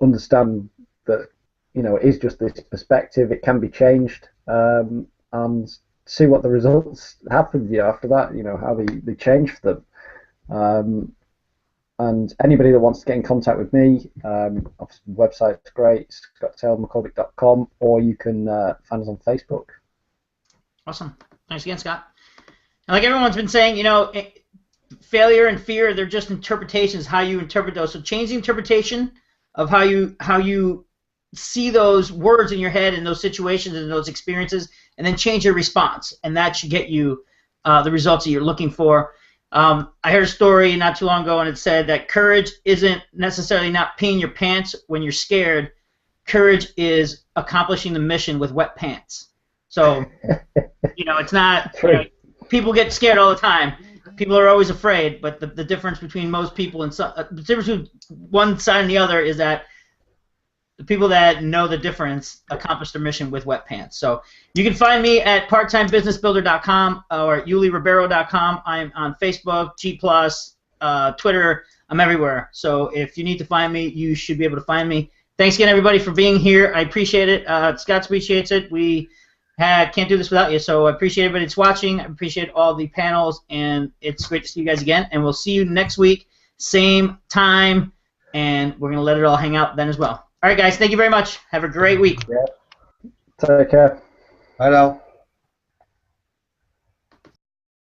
understand that it is just this perspective. It can be changed, and see what the results happen after that. How they change for them. And anybody that wants to get in contact with me, obviously the website's great, scotttaylormccormick.com, or you can find us on Facebook. Awesome. Thanks again, Scott. And like everyone's been saying, failure and fear, they're just interpretations, how you interpret those. So change the interpretation of how you see those words in your head and those situations and those experiences, and then change your response, and that should get you the results that you're looking for. I heard a story not too long ago, and it said that courage isn't necessarily not peeing your pants when you're scared. Courage is accomplishing the mission with wet pants. So, it's not, people get scared all the time. People are always afraid, but the difference between most people and the difference between one side and the other is that the people that know the difference accomplish their mission with wet pants. So you can find me at parttimebusinessbuilder.com or yuliRibeiro.com. I'm on Facebook, G+, Twitter. I'm everywhere. So if you need to find me, you should be able to find me. Thanks again, everybody, for being here. I appreciate it. Scott appreciates it. We can't do this without you, so I appreciate everybody that's watching. I appreciate all the panels, and it's great to see you guys again. And we'll see you next week, same time, and we're going to let it all hang out then as well. All right, guys, thank you very much. Have a great week. Yeah. Take care. Bye now.